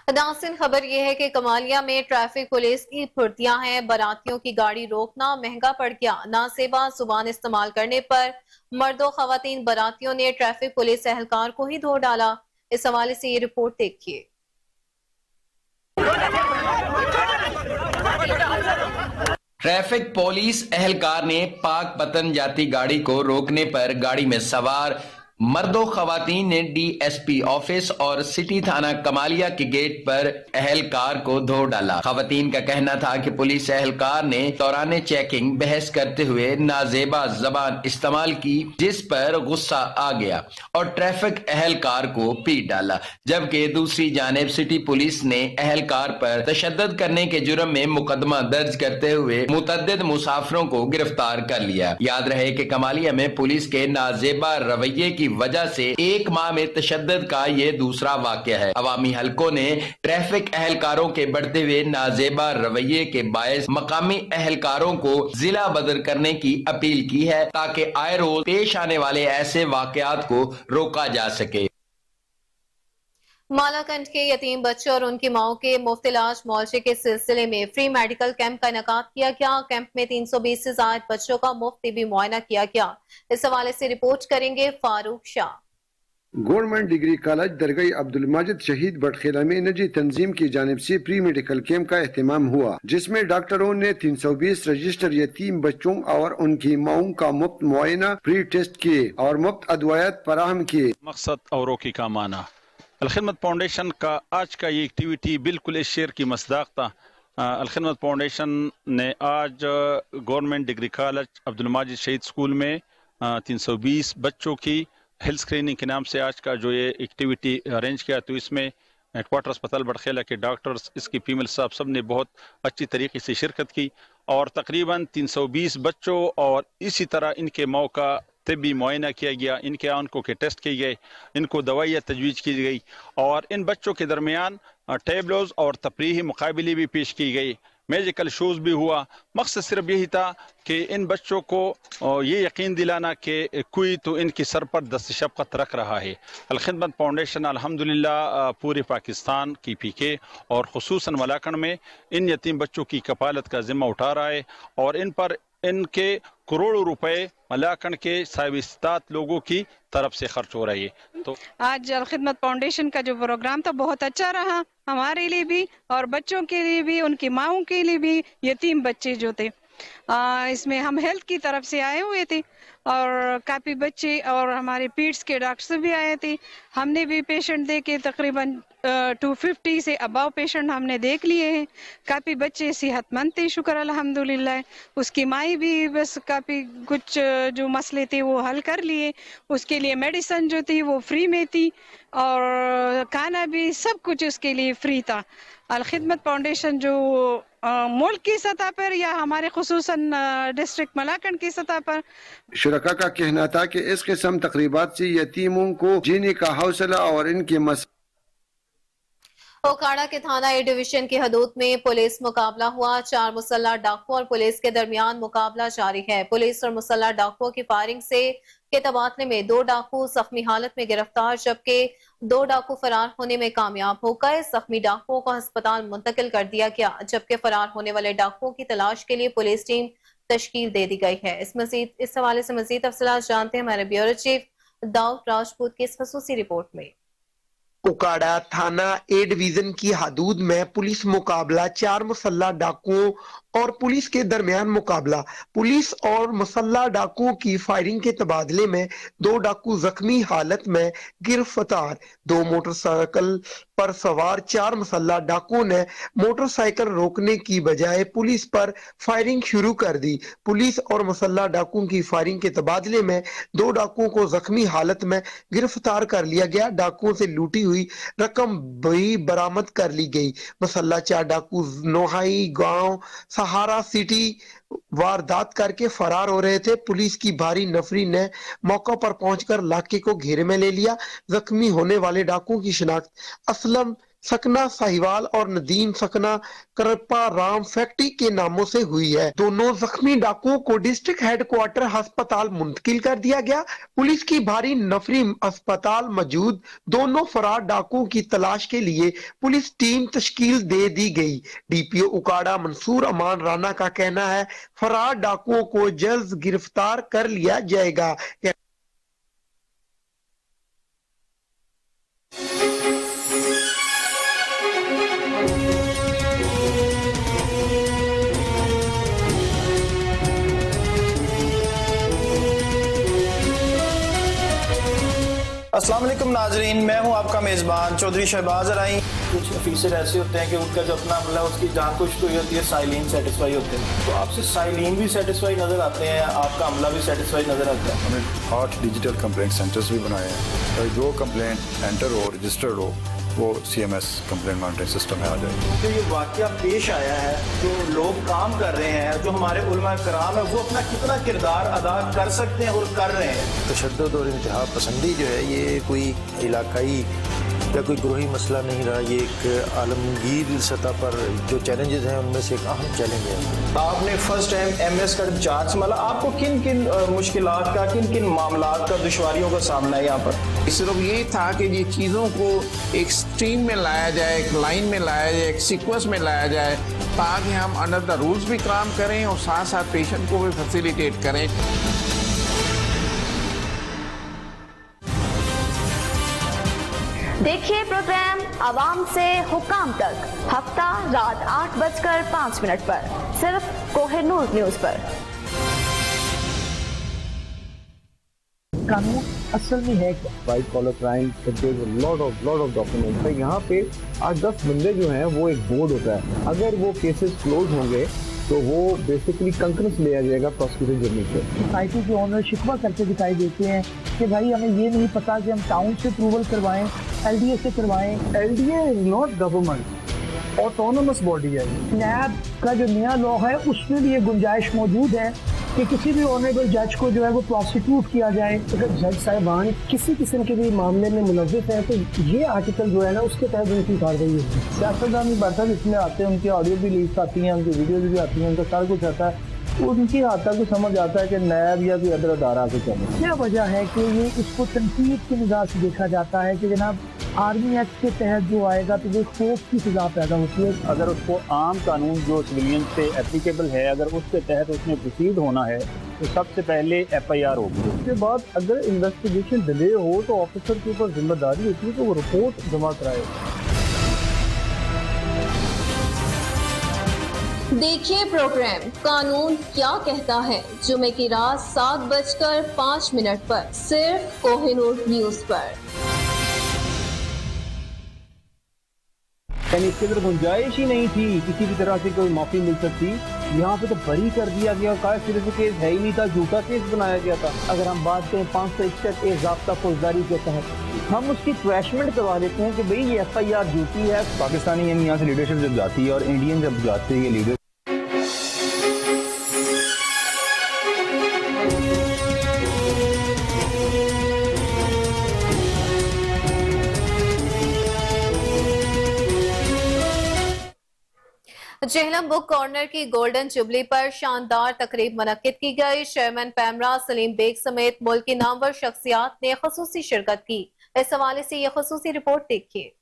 नाज़रीन, खबर यह है कि कमालिया में ट्रैफिक पुलिस की फुर्तियां हैं। बारातियों की गाड़ी रोकना महंगा पड़ गया। नासेबा जुबान इस्तेमाल करने पर मर्दों खवातीन बारातियों ने ट्रैफिक पुलिस एहलकार को ही धो डाला। इस हवाले से ये रिपोर्ट देखिए। ट्रैफिक पुलिस एहलकार ने पाक पतन जाती गाड़ी को रोकने पर गाड़ी में सवार मर्दों खवातीन ने डीएसपी ऑफिस और सिटी थाना कमालिया के गेट पर एहलकार को धो डाला। खवातीन का कहना था कि पुलिस एहलकार ने दौरान चेकिंग बहस करते हुए नाजेबा जबान इस्तेमाल की, जिस पर गुस्सा आ गया और ट्रैफिक एहलकार को पीट डाला। जबकि दूसरी जानिब सिटी पुलिस ने एहलकार पर तशद्दुद करने के जुर्म में मुकदमा दर्ज करते हुए मुतअद्दिद मुसाफिरों को गिरफ्तार कर लिया। याद रहे कि कमालिया में पुलिस के नाजेबा रवैये की वजह से एक माह में तशद्दुद का ये दूसरा वाकया है। अवामी हलकों ने ट्रैफिक एहलकारों के बढ़ते हुए नाजेबा रवैये के बायस मकामी एहलकारों को जिला बदर करने की अपील की है, ताकि आए रोज पेश आने वाले ऐसे वाकयात को रोका जा सके। मालाकंड के यतीम बच्चों और उनकी माओं के मुफ्त इलाज मुआवजे के सिलसिले में फ्री मेडिकल कैंप का इनेकाद किया गया। कैंप में 320 से ज्यादा बच्चों का मुफ्त तिबी मुआयना किया गया। इस हवाले से रिपोर्ट करेंगे Farooq Shah. Government degree college Dargah Abdul Majid Shaheed Batkhela में एनर्जी तंजीम की जानिब से प्री मेडिकल कैंप का एहतमाम हुआ, जिसमें डॉक्टरों ने 320 रजिस्टर यतीम बच्चों और उनकी माओं का मुफ्त मुआयना, फ्री टेस्ट किए और मुफ्त अदवायात फराहम किए। मकसद औरों की का माना अलखिदमत फाउंडेशन का आज का ये एक्टिविटी बिल्कुल इस शेर की मसदाक था। अलखिदमत फाउंडेशन ने आज government degree college Abdul Majid शहीद स्कूल में 320 बच्चों की हेल्थ स्क्रीनिंग के नाम से आज का जो ये एक्टिविटी अरेंज किया, तो इसमें हेडक्वार्टर अस्पताल बड़खेला के डॉक्टर्स, इसकी फीमेल स्टाफ सब ने बहुत अच्छी तरीके से शिरकत की और तकरीबन 320 बच्चों और इसी तरह इनके मौका तिब्बी मुआयना किया गया, इनके आंखों के टेस्ट किए गए, इनको दवाइयाँ तजवीज़ की गई और इन बच्चों के दरमियान टेबलोज और तफरीही मुकाबले भी पेश की गई, म्यूजिकल शोज़ भी हुआ। मकसद सिर्फ यही था कि इन बच्चों को ये यकीन दिलाना कि कोई तो इनकी सर पर दस्त शफ़क़त रख रहा है। अलखिदमत फाउंडेशन अल्हम्दुलिल्लाह पूरे पाकिस्तान की पीके और ख़ुसूसन मलाकंड में इन यतीम बच्चों की कफ़ालत का ज़िम्मा उठा रहा है और इन पर इनके करोड़ों रुपए मलाकंड के साहिब इस्तात लोगों की तरफ से खर्च हो रही है। तो आज अलखिदमत फाउंडेशन का जो प्रोग्राम था बहुत अच्छा रहा हमारे लिए भी और बच्चों के लिए भी, उनकी माओं के लिए भी। यतीम बच्चे जो थे इसमें हम हेल्थ की तरफ से आए हुए थे और काफ़ी बच्चे और हमारे पीड्स के डॉक्टर भी आए थे। हमने भी पेशेंट देखे, तकरीबन 250 से अबाव पेशेंट हमने देख लिए हैं। काफ़ी बच्चे सेहतमंद थे, शुक्र अल्हम्दुलिल्लाह। उसकी माई भी बस काफ़ी कुछ जो मसले थे वो हल कर लिए, उसके लिए मेडिसिन जो थी वो फ्री में थी और खाना भी सब कुछ उसके लिए फ्री था। अलखिदमत फाउंडेशन जो मुल्क की सतह पर या हमारे खुसूसन डिस्ट्रिक्ट मलाकंड की सतह पर शुरका का कहना था कि इस किस्म तकरीबात से यतीमों को जीने का हौसला और इनके ओकाड़ा के थाना ए डिवीजन की हदूद में पुलिस मुकाबला हुआ। 4 मुसल्लह डाकुओं और पुलिस के दरमियान मुकाबला जारी है। पुलिस और मुसल्लह डाकुओं की फायरिंग से के तबादले में 2 डाकू जख्मी हालत में गिरफ्तार, जबकि 2 डाकू फरार होने में कामयाब हो गए। जख्मी डाकुओं को अस्पताल मुंतकिल कर दिया गया, जबकि फरार होने वाले डाकुओं की तलाश के लिए पुलिस टीम तश्कील दे दी गई है। इस हवाले से मजीद तफसीलात जानते हैं हमारे ब्यूरो चीफ दाऊद राजपूत की इस खसूसी रिपोर्ट में। ओकाड़ा थाना ए डिवीजन की हदूद में पुलिस मुकाबला, 4 मुसल्लह डाकुओं और पुलिस के दरमियान मुकाबला। पुलिस और मुसल्लह डाकुओं की फायरिंग के तबादले में 2 डाकू जख्मी हालत में गिरफ्तार। 2 मोटरसाइकिल पर सवार 4 मुसल्लह डाकुओं ने मोटरसाइकिल रोकने की बजाय पुलिस पर फायरिंग शुरू कर दी। पुलिस और मुसल्लह डाकुओं की फायरिंग के तबादले में 2 डाकुओं को जख्मी हालत में गिरफ्तार कर लिया गया। डाकुओं से लूटी हुई रकम भी बरामद कर ली गई। मुसल्लह 4 डाकू नोहाई गांव सहारा सिटी वारदात करके फरार हो रहे थे। पुलिस की भारी नफरी ने मौके पर पहुंचकर इलाके को घेरे में ले लिया। जख्मी होने वाले डाकुओं की शिनाख्त असलम सकना साहिवाल और नदीम सकना करपा राम फैक्ट्री के नामों से हुई है। दोनों जख्मी डाकुओं को डिस्ट्रिक्ट हेडक्वार्टर अस्पताल मुंतकिल कर दिया गया। पुलिस की भारी नफरी अस्पताल मौजूद दोनों फरार डाकुओं की तलाश के लिए पुलिस टीम तश्कील दे दी गई। डीपीओ उकाड़ा मंसूर अमान राना का कहना है फरार डाकुओं को जल्द गिरफ्तार कर लिया जाएगा। अस्सलाम वालेकुम नाजरीन, मैं हूं आपका मेज़बान चौधरी शहबाज अराई। कुछ ऑफिसर ऐसे होते हैं कि उनका जो अपना अमला है उसकी जान कुछ तो होती है, साइलिन सेटिस्फाई होते हैं, तो आपसे साइलिन भी सेटिस्फाई नज़र आते हैं, आपका अमला भी सेटिस्फाई नज़र आता है। हमने 8 डिजिटल कंप्लेंट सेंटर्स भी बनाए हैं ताकि जो कंप्लेंट एंटर हो रजिस्टर्ड हो वो CMS कंप्लेंट मॉनिटरिंग सिस्टम में आ जाए। जो ये वाकया पेश आया है, जो लोग काम कर रहे हैं, जो हमारे उलमा कराम है, वो अपना कितना किरदार अदा कर सकते हैं और कर रहे हैं। तशद्दुद और इंतहा पसंदी जो है ये कोई इलाकाई या कोई ग्रोही मसला नहीं रहा, ये एक आलमगीर सतह पर जो चैलेंजेस हैं उनमें से एक अहम चैलेंज है। आपने फर्स्ट टाइम MS का चार्ज संभाला, आपको किन किन मुश्किलात का, किन किन मामलात का, दुश्वारियों का सामना है यहाँ पर? सिर्फ ये था कि ये चीज़ों को एक स्ट्रीम में लाया जाए, एक लाइन में लाया जाए, एक सीक्वेंस में लाया जाए, ताकि हम अंडर द रूल्स भी काम करें और साथ साथ पेशेंट को भी फैसिलिटेट करें। देखिए प्रोग्राम आवाम से हुकाम तक, हफ्ता रात 8:05 पर, सिर्फ कोहिनूर न्यूज़ पर। कानून असल में है क्या? White collar crime, lot of documents है यहाँ पे। 8-10 बंदे जो हैं वो एक बोर्ड होता है, अगर वो केसेस क्लोज होंगे तो वो बेसिकली कंकरेंस लिया जाएगा प्रोसिक्यूटर जनरल से। सोसाइटी के ओनर शिकवा करके दिखाई देते हैं कि भाई हमें ये नहीं पता कि हम टाउन से अप्रूवल करवाएं, LDA से करवाएं। LDA is not government, autonomous body है। नैब का जो नया लॉ है उसमें भी ये गुंजाइश मौजूद है कि किसी भी ऑनरेबल जज को जो है वो प्रोसिक्यूट किया जाए। अगर जज साहिबान किसी किस्म के भी मामले में मुलव्विस है तो ये आर्टिकल जो है ना उसके तहत उनकी कार्रवाई होगी। सियासतदान बर्तन इसमें आते हैं, उनकी ऑडियो भी लीक आती हैं, उनकी वीडियो भी आती हैं, उनका सारा कुछ आता है, उनकी हद तक समझ आता है कि नैब या कोई अदर अदारा के चले। क्या वजह है कि ये इसको तनकीद की निगाह से देखा जाता है कि जनाब आर्मी एक्ट के तहत जो आएगा तो वो खौफ की सजा पैदा होती है। अगर उसको आम कानून जो सिविलियन पे एप्लीकेबल है, अगर उसके तहत उसमें प्रोसीड होना है तो सबसे पहले FIR होगी। उसके बाद अगर इन्वेस्टिगेशन डिले हो तो ऑफिसर के ऊपर जिम्मेदारी होती है कि वो रिपोर्ट जमा कराए। देखिए प्रोग्राम कानून क्या कहता है, जुमे की रात 7:05 पर, सिर्फ कोहिनूर न्यूज़ पर। यानी इसके अंदर गुंजाइश ही नहीं थी किसी भी तरह से कोई माफी मिल सकती। यहाँ पे तो बरी कर दिया गया, सिर्फ केस है ही नहीं था, झूठा केस बनाया गया था। अगर हम बात करें 561 ज़ाब्ता फौजदारी के तहत हम उसकी ट्रैशमेंट करवा लेते हैं कि भाई ये FIR झूठी है। पाकिस्तानी यानी यहाँ से लीडरशिप जब जाती है और इंडियन जब जाते हैं लीडर। जेहलम बुक कॉर्नर की गोल्डन जुबली पर शानदार तकरीब मुनक्किद की गई। चेयरमैन पैमरा सलीम बेग समेत मुल्क की नामवर शख्सियात ने खुसूसी शिरकत की। इस हवाले से ये खुसूसी रिपोर्ट देखिए।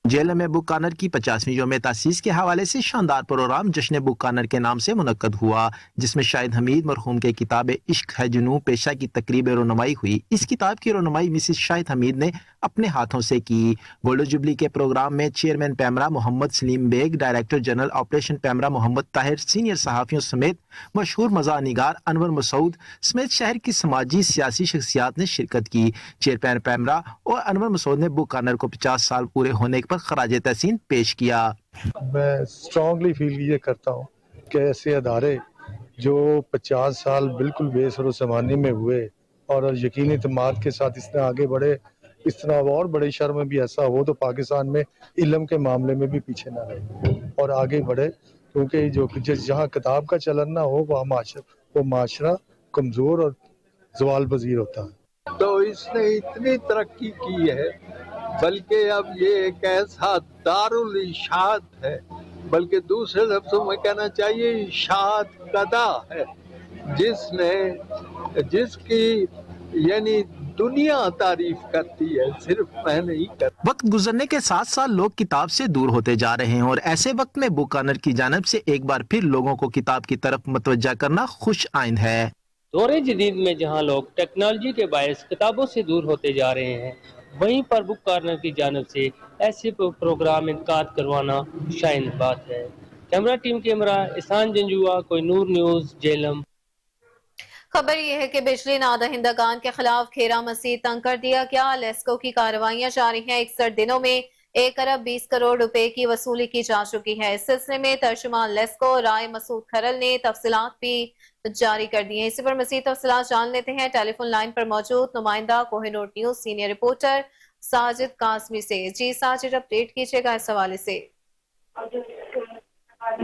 जेहलम में बुक कॉर्नर की 50वीं यौम तासीस के हवाले से शानदार प्रोग्राम जश्न बुक कॉर्नर के नाम से मुनक्कद हुआ, जिसमें शाहिद हमीद मरहूम के किताब इश्क है जुनून पेशा की तकरीब रोनुमाई हुई। इस किताब की रोनुमाई मिसिस शाहिद हमीद ने अपने हाथों से की। गोल्डन जुबली के प्रोग्राम में chairman PEMRA Mohammad Saleem Baig, director general operation PEMRA Mohammad Tahir, senior सहाफ़ियों समेत मशहूर मज़ाह निगार अनवर मसूद समेत शहर की समाजी सियासी शख्सियात ने शिरकत की। चेयरमैन पैमरा और अनवर मसूद ने बुक कॉर्नर को 50 साल पूरे होने पर खराज तहसीन पेश किया। मैं स्ट्रांगली फील ये करता हूँ कि ऐसे अदारे जो 50 साल बिल्कुल बेसर ज़माने में हुए और यकीनी एतमाद के साथ इस तरह आगे बढ़े, इस तरह और बड़े शहर में भी ऐसा हो तो पाकिस्तान में इल्म के मामले में भी पीछे ना रहे और आगे बढ़े, क्योंकि जो जहाँ किताब का चलन ना हो वो माशरा कमज़ोर और ज़वाल पज़ीर होता है। तो इसने इतनी तरक्की की है, बल्कि अब ये एक ऐसा दारुल इशात है, बल्कि दूसरे लफ्ज़ों में कहना चाहिए इशात कदा है, जिसकी यानी दुनिया तारीफ करती है, सिर्फ मैं नहीं करता। वक्त गुजरने के साथ साथ लोग किताब से दूर होते जा रहे हैं और ऐसे वक्त में बुक कॉर्नर की जानिब से एक बार फिर लोगों को किताब की तरफ मुतवज्जा करना खुश आइंद है। दौरे जदीद में जहाँ लोग टेक्नोलॉजी के बायस किताबों से दूर होते जा रहे हैं, वहीं पर बुक कॉर्नर की जानिब से ऐसे प्रोग्राम इनकाद करवाना शाइन बात है। कैमरा टीम कैमरा एहसान जंजुआ, कोहिनूर न्यूज़, जेहलम। खबर यह है कि बिजली नादहिंदगान के खिलाफ खेरा मजीद तंग कर दिया गया। लेस्को की कार्रवाइयां जारी हैं। 61 दिनों में 1 अरब 20 करोड़ रुपए की वसूली की जा चुकी है। इस सिलसिले में तर्जुमान लेस्को राय मसूद खरल ने तफसीलात भी जारी कर दी हैं। इसी पर मजीद तफसीलात जान लेते हैं टेलीफोन लाइन पर मौजूद नुमाइंदा Kohinoor news senior reporter Sajid Qasmi से। जी साजिद, अपडेट कीजिएगा इस हवाले से।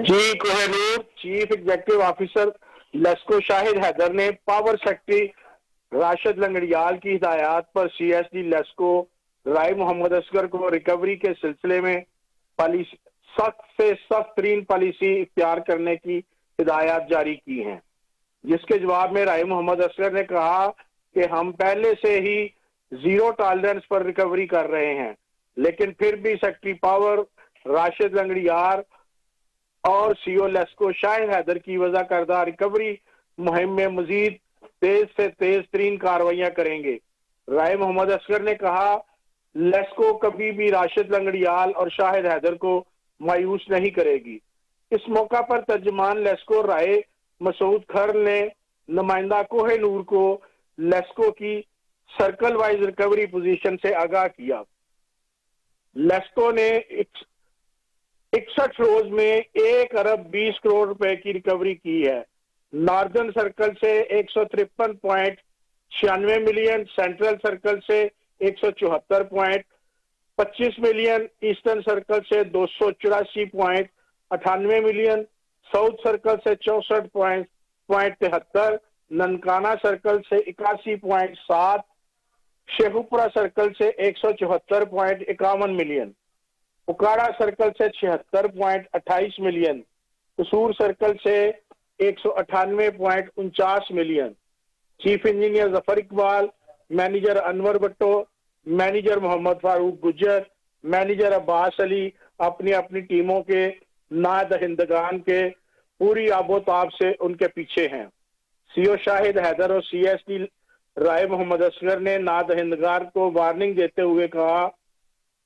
जी Kohinoor, chief executive officer LESCO Shahid Haider ने पावर सेक्रेटरी राशिद लंगड़ियाल की हिदायत पर CSD लेस्को राय मोहम्मद असगर को रिकवरी के सिलसिले में सख्त से सख्त तरीन पॉलिसी इख्तियार करने की हिदायत जारी की हैं, जिसके जवाब में राय मोहम्मद असगर ने कहा कि हम पहले से ही जीरो टॉलरेंस पर रिकवरी कर रहे हैं, लेकिन फिर भी सेक्रेटरी पावर राशिद लंगड़ियाल और CEO लेस्को शाहिद हैदर की वजह करदा रिकवरी मुहिम में मजीद तेज से तेज तरीन कार्रवाइयां करेंगे। राय मोहम्मद असगर ने कहा, लेस्को कभी भी राशिद लंगड़ियाल और शाहिद हैदर को मायूस नहीं करेगी। इस मौका पर तर्जुमान लेस्को राय मसूद खरल ने नुमाइंदा कोहिनूर को लेस्को की सर्कल वाइज रिकवरी पोजीशन से आगाह किया। लेस्को ने 61 रोज में 1 अरब 20 करोड़ रुपए की रिकवरी की है। नॉर्दर्न सर्कल से 153.96 मिलियन, सेंट्रल सर्कल से 174.25 मिलियन, ईस्टर्न सर्कल से 284.98 मिलियन, साउथ सर्कल से 64.73, ननकाना सर्कल से 81.7, शेखुपुरा सर्कल से 174.51 मिलियन, उकाड़ा सर्कल से 76.28 मिलियन, कसूर सर्कल से 198.49 million. Chief engineer Zafar Iqbal, manager Anwar Bhatto, manager Mohammad Farooq Gujjar, manager Abbas Ali अपनी अपनी टीमों के नादहिंदगान के पूरी आबोताब से उनके पीछे हैं। CO शाहिद हैदर और CSD राय मोहम्मद असगर ने नादहिंदगान को वार्निंग देते हुए कहा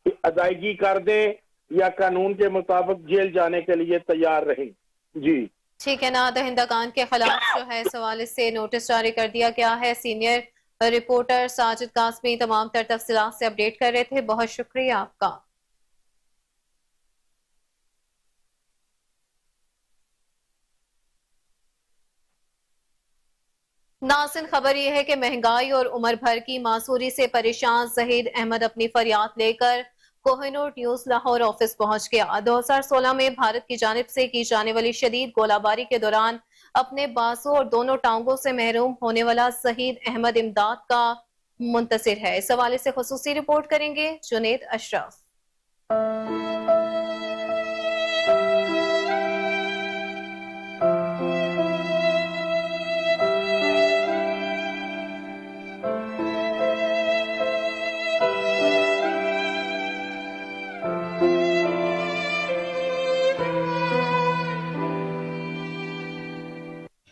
कि अदायगी कर दें या कानून के मुताबिक जेल जाने के लिए तैयार रहें। जी ठीक है, नादहिंदगान के खिलाफ जो है इस हवाले से नोटिस जारी कर दिया गया है। सीनियर रिपोर्टर साजिद कासमी तमाम तर तफसीलात से अपडेट कर रहे थे। बहुत शुक्रिया आपका। नाज़रीन, खबर यह है कि महंगाई और उम्र भर की मासूरी से परेशान जहीद अहमद अपनी फरियाद लेकर कोहिनूर न्यूज लाहौर ऑफिस पहुंच गया। 2016 में भारत की जानिब से की जाने वाली शदीद गोलाबारी के दौरान अपने बाजू और दोनों टांगों से महरूम होने वाला जहीद अहमद इमदाद का मुंतसिर है। इस हवाले से खुसूसी रिपोर्ट करेंगे जुनेद अशरफ।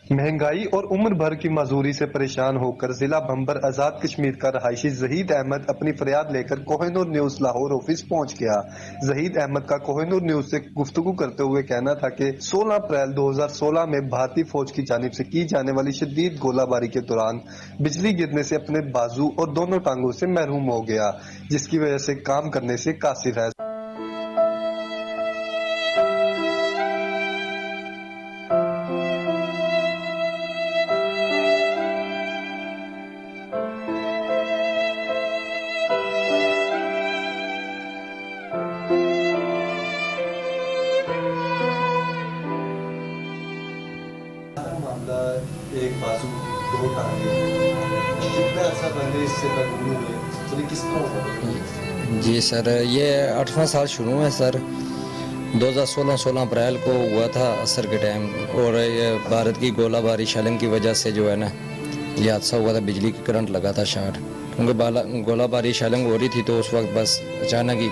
महंगाई और उम्र भर की मजदूरी से परेशान होकर जिला बंबर आजाद कश्मीर का रहायशी जहीद अहमद अपनी फरियाद लेकर कोहिनूर न्यूज लाहौर ऑफिस पहुंच गया। जहीद अहमद का कोहिनूर न्यूज से गुफ्तगू करते हुए कहना था कि 16 अप्रैल 2016 में भारतीय फौज की जानिब से की जाने वाली शदीद गोलाबारी के दौरान बिजली गिरने से अपने बाजू और दोनों टांगों से महरूम हो गया, जिसकी वजह से काम करने से कासिर है। एक बाजू दो टांगे, कितना अर्सा पहले इससे मजबूर हुए, तो किस तरह? जी सर, ये 8वां साल शुरू है सर। 2016 अप्रैल को हुआ था असर के टाइम, और ये भारत की गोलाबारी शेलिंग की वजह से जो है ना ये हादसा हुआ था। बिजली की करंट लगा था शॉर्ट, क्योंकि गोलाबारी शेलिंग हो रही थी तो उस वक्त बस अचानक ही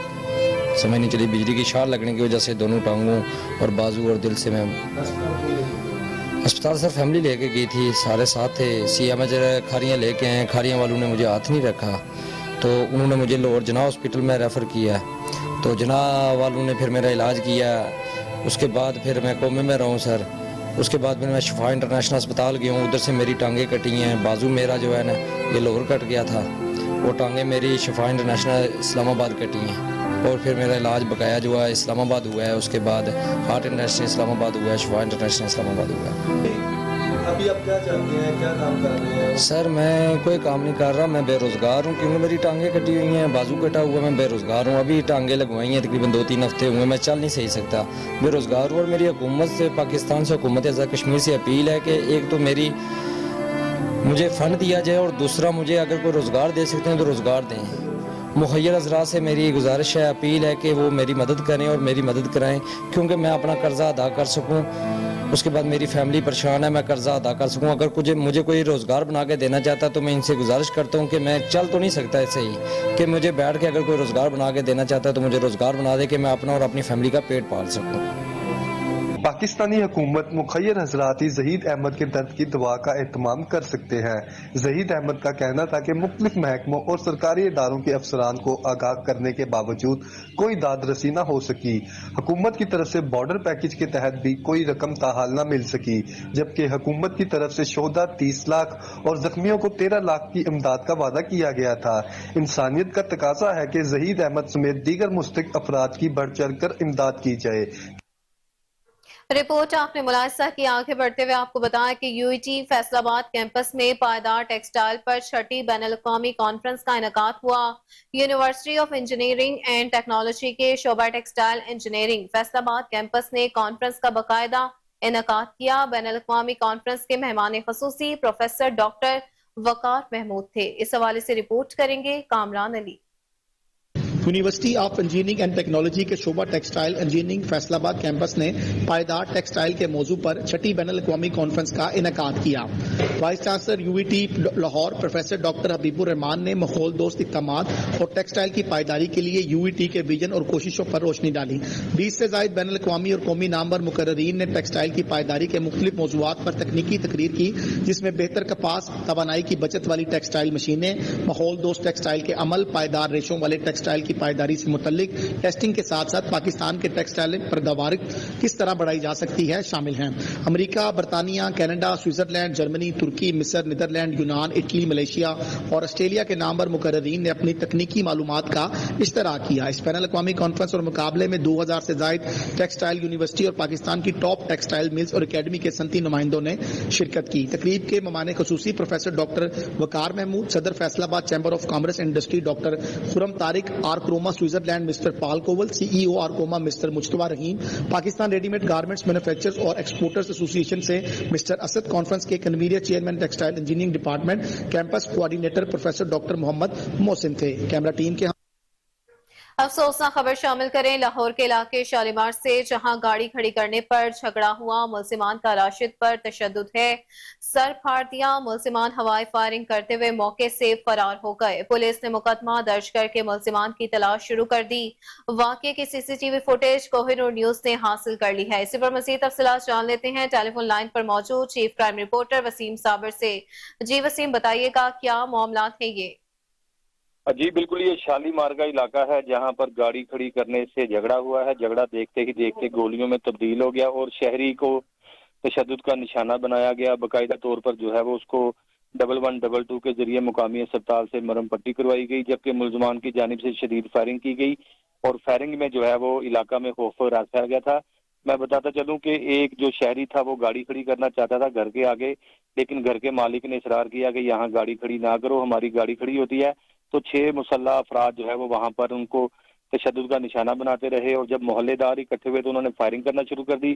समझ नहीं चली, बिजली की शॉर्ट लगने की वजह से दोनों टांगों और बाजू और दिल से मैं अस्पताल सर फैमिली लेके गई थी, सारे साथ थे। CMH खारियाँ लेके आए, खारियाँ वालों ने मुझे हाथ नहीं रखा तो उन्होंने मुझे लाहौर जना हॉस्पिटल में रेफ़र किया, तो जना वालों ने फिर मेरा इलाज किया। उसके बाद फिर मैं कोमे में रहा हूँ सर, उसके बाद फिर मैं शिफा इंटरनेशनल अस्पताल गया हूँ, उधर से मेरी टांगें कटी हैं, बाजू मेरा जो है ना ये लोअर कट गया था, वो टांगें मेरी शिफा इंटरनेशनल इस्लामाबाद कटी हैं और फिर मेरा इलाज बकाया जो है इस्लामाबाद हुआ है, उसके बाद हार्ट इंडस्ट्री इस्लामाबाद हुआ है, शिफा इंटरनेशनल इस्लामाबाद हुआ है। अभी आप क्या चाहते हैं, क्या काम कर रहे हैं? सर मैं कोई काम नहीं कर रहा, मैं बेरोज़गार हूँ क्योंकि मेरी टांगें कटी हुई हैं, बाजू कटा हुआ है, मैं बेरोज़गार हूँ। अभी टांगें लगवाई हैं तकरीबन 2-3 हफ्ते हुए, मैं चल नहीं सही सकता, बेरोज़गार हूँ। और मेरी हुकूमत से, पाकिस्तान से, हुकूमत आज़ाद कश्मीर से अपील है कि एक तो मेरी मुझे फ़ंड दिया जाए और दूसरा मुझे अगर कोई रोज़गार दे सकते हैं तो रोज़गार दें। मुखय्यर हज़रात से मेरी गुजारिश है, अपील है कि वो मेरी मदद करें और मेरी मदद कराएँ क्योंकि मैं अपना कर्ज़ा अदा कर सकूँ। उसके बाद मेरी फैमिली परेशान है, मैं कर्जा अदा कर सकूं। अगर मुझे कोई रोज़गार बना के देना चाहता तो मैं इनसे गुजारिश करता हूं कि मैं चल तो नहीं सकता ऐसे ही, कि मुझे बैठ के अगर कोई रोज़गार बना के देना चाहता है तो मुझे रोज़गार बना दे कि मैं अपना और अपनी फैमिली का पेट पाल सकूं। पाकिस्तानी हुकूमत मुखय्यर हजरात ही जहीद अहमद के दर्द की दवा का एहतमाम कर सकते हैं। जहीद अहमद का कहना था कि मुख्तलिफ महकमों और सरकारी इदारों के अफसरान को आगाह करने के बावजूद कोई दाद रसी न हो सकी। हुकूमत की तरफ से बॉर्डर पैकेज के तहत भी कोई रकम ताहाल न मिल सकी, जबकि हुकूमत की तरफ से शोधा 30 लाख और जख्मियों को 13 लाख की इमदाद का वादा किया गया था। इंसानियत का तकाजा है कि जहीद अहमद समेत दीगर मुस्तहिक अफराद की बढ़ चढ़ कर इमदाद की जाए। रिपोर्ट आपने मुलाहिजा की। आगे बढ़ते हुए आपको बताएं कि यूईटी फैसलाबाद कैंपस में पायदार टेक्सटाइल पर 6ठी बैनुल-अक़वामी कॉन्फ्रेंस का इनेकाद हुआ। University of engineering and technology के शोबा टेक्सटाइल इंजीनियरिंग फैसलाबाद कैंपस ने कॉन्फ्रेंस का बाकायदा इनेकाद किया। बैनुल-अक़वामी कॉन्फ्रेंस के मेहमान खसूसी प्रोफेसर डॉक्टर वकार महमूद थे। इस हवाले से रिपोर्ट करेंगे Kamran Ali. University of engineering and technology के शोबा टेक्सटाइल इंजीनियरिंग फैसलाबाद कैंपस ने पायदार टेक्सटाइल के मौजू पर 6ठी बैनुल-अक़वामी कॉन्फ्रेंस का इनेकाद किया। Vice chancellor UET Lahore professor doctor Habibur Rahman ने माहौल दोस्त इक़दामात और टेक्सटाइल की पायदारी के लिए यूईटी के विजन और कोशिशों पर रोशनी डाली। 20 से ज़ायद बैनुल-अक़वामी और कौमी नामवर मुकर्ररीन ने टेक्सटाइल की पायदारी के मुख्तलिफ मौज़ूआत पर तकनीकी तकरीर की, जिसमें बेहतर कपास, तवानाई की बचत वाली टेक्सटाइल मशीनें, माहौल दोस्त टेक्सटाइल के अमल, पायदार रेशों वाले टेक्सटाइल की पायदारी से मुतल्लिक टेस्टिंग के साथ साथ पाकिस्तान के टेक्सटाइल पैदावार किस तरह बढ़ाई जा सकती है शामिल हैं। अमेरिका, बरतानिया, कनाडा, स्विट्जरलैंड, जर्मनी, तुर्की, मिस्र, नीदरलैंड, यूनान, इटली, मलेशिया और ऑस्ट्रेलिया के नामवर मुकर्ररीन ने अपनी तकनीकी मालूमात का इश्तराक किया। इस बैनुल-अक़वामी कॉन्फ्रेंस और मुकाबले में 2000 से ज़ायद टेक्सटाइल यूनिवर्सिटी और पाकिस्तान की टॉप टेक्सटाइल मिल्स और अकेडमी के सनती नुमाइंदों ने शिरकत की। तकरीब के मेहमान खसूसी प्रोफेसर डॉक्टर वकार महमूद, सदर Faisalabad chamber of commerce industry doctor Khurram Tariq, Archroma Switzerland mister Paul Kowal, CEO Archroma mister Mujtaba Rahim, Pakistan readymade garments manufacturers और एक्सपोर्टर्स एसोसिएशन से मिस्टर असद, कॉन्फ्रेंस के convener chairman textile engineering department campus coordinator professor doctor Mohammad Mohsin थे। Camera team के अफसोसनाक खबर शामिल करें लाहौर के इलाके शालीमार से, जहां गाड़ी खड़ी करने पर झगड़ा हुआ। मुलजिमान का राशिद पर तशद्दुद है, सर फाड़ दिया। मुलजिमान हवाई फायरिंग करते हुए मौके से फरार हो गए। पुलिस ने मुकदमा दर्ज करके मुलजिमान की तलाश शुरू कर दी। वाकये की सीसीटीवी फुटेज कोहिनूर न्यूज ने हासिल कर ली है। इसी पर मजीद तफसीलात जान लेते हैं टेलीफोन लाइन पर मौजूद चीफ क्राइम रिपोर्टर वसीम साबर से। जी वसीम, बताइएगा क्या मामला है ये? जी बिल्कुल, ये शालीमार का इलाका है जहां पर गाड़ी खड़ी करने से झगड़ा हुआ है। झगड़ा देखते ही देखते गोलियों में तब्दील हो गया और शहरी को तशद्दुद का निशाना बनाया गया। बाकायदा तौर पर जो है वो उसको 1122 के जरिए मुकामी अस्पताल से मरहम पट्टी करवाई गई, जबकि मुलजमान की जानिब से शदीद फायरिंग की गई और फायरिंग में जो है वो इलाका में खौफ और राज फैल गया था। मैं बताता चलूं कि एक जो शहरी था वो गाड़ी खड़ी करना चाहता था घर के आगे, लेकिन घर के मालिक ने इसरार किया कि यहाँ गाड़ी खड़ी ना करो, हमारी गाड़ी खड़ी होती है। तो 6 मुसल्लह अफराद जो है वो वहां पर उनको तशद्दुद का निशाना बनाते रहे और जब मोहल्लेदार इकट्ठे हुए तो उन्होंने फायरिंग करना शुरू कर दी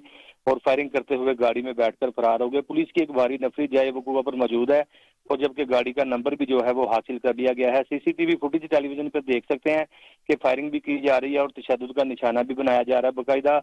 और फायरिंग करते हुए गाड़ी में बैठकर फरार हो गए। पुलिस की एक भारी नफरी जाए वकूआ पर मौजूद है और जबकि गाड़ी का नंबर भी जो है वो हासिल कर लिया गया है। सीसीटीवी फुटेज टेलीविजन पर देख सकते हैं कि फायरिंग भी की जा रही है और तशद्दुद का निशाना भी बनाया जा रहा है। बाकायदा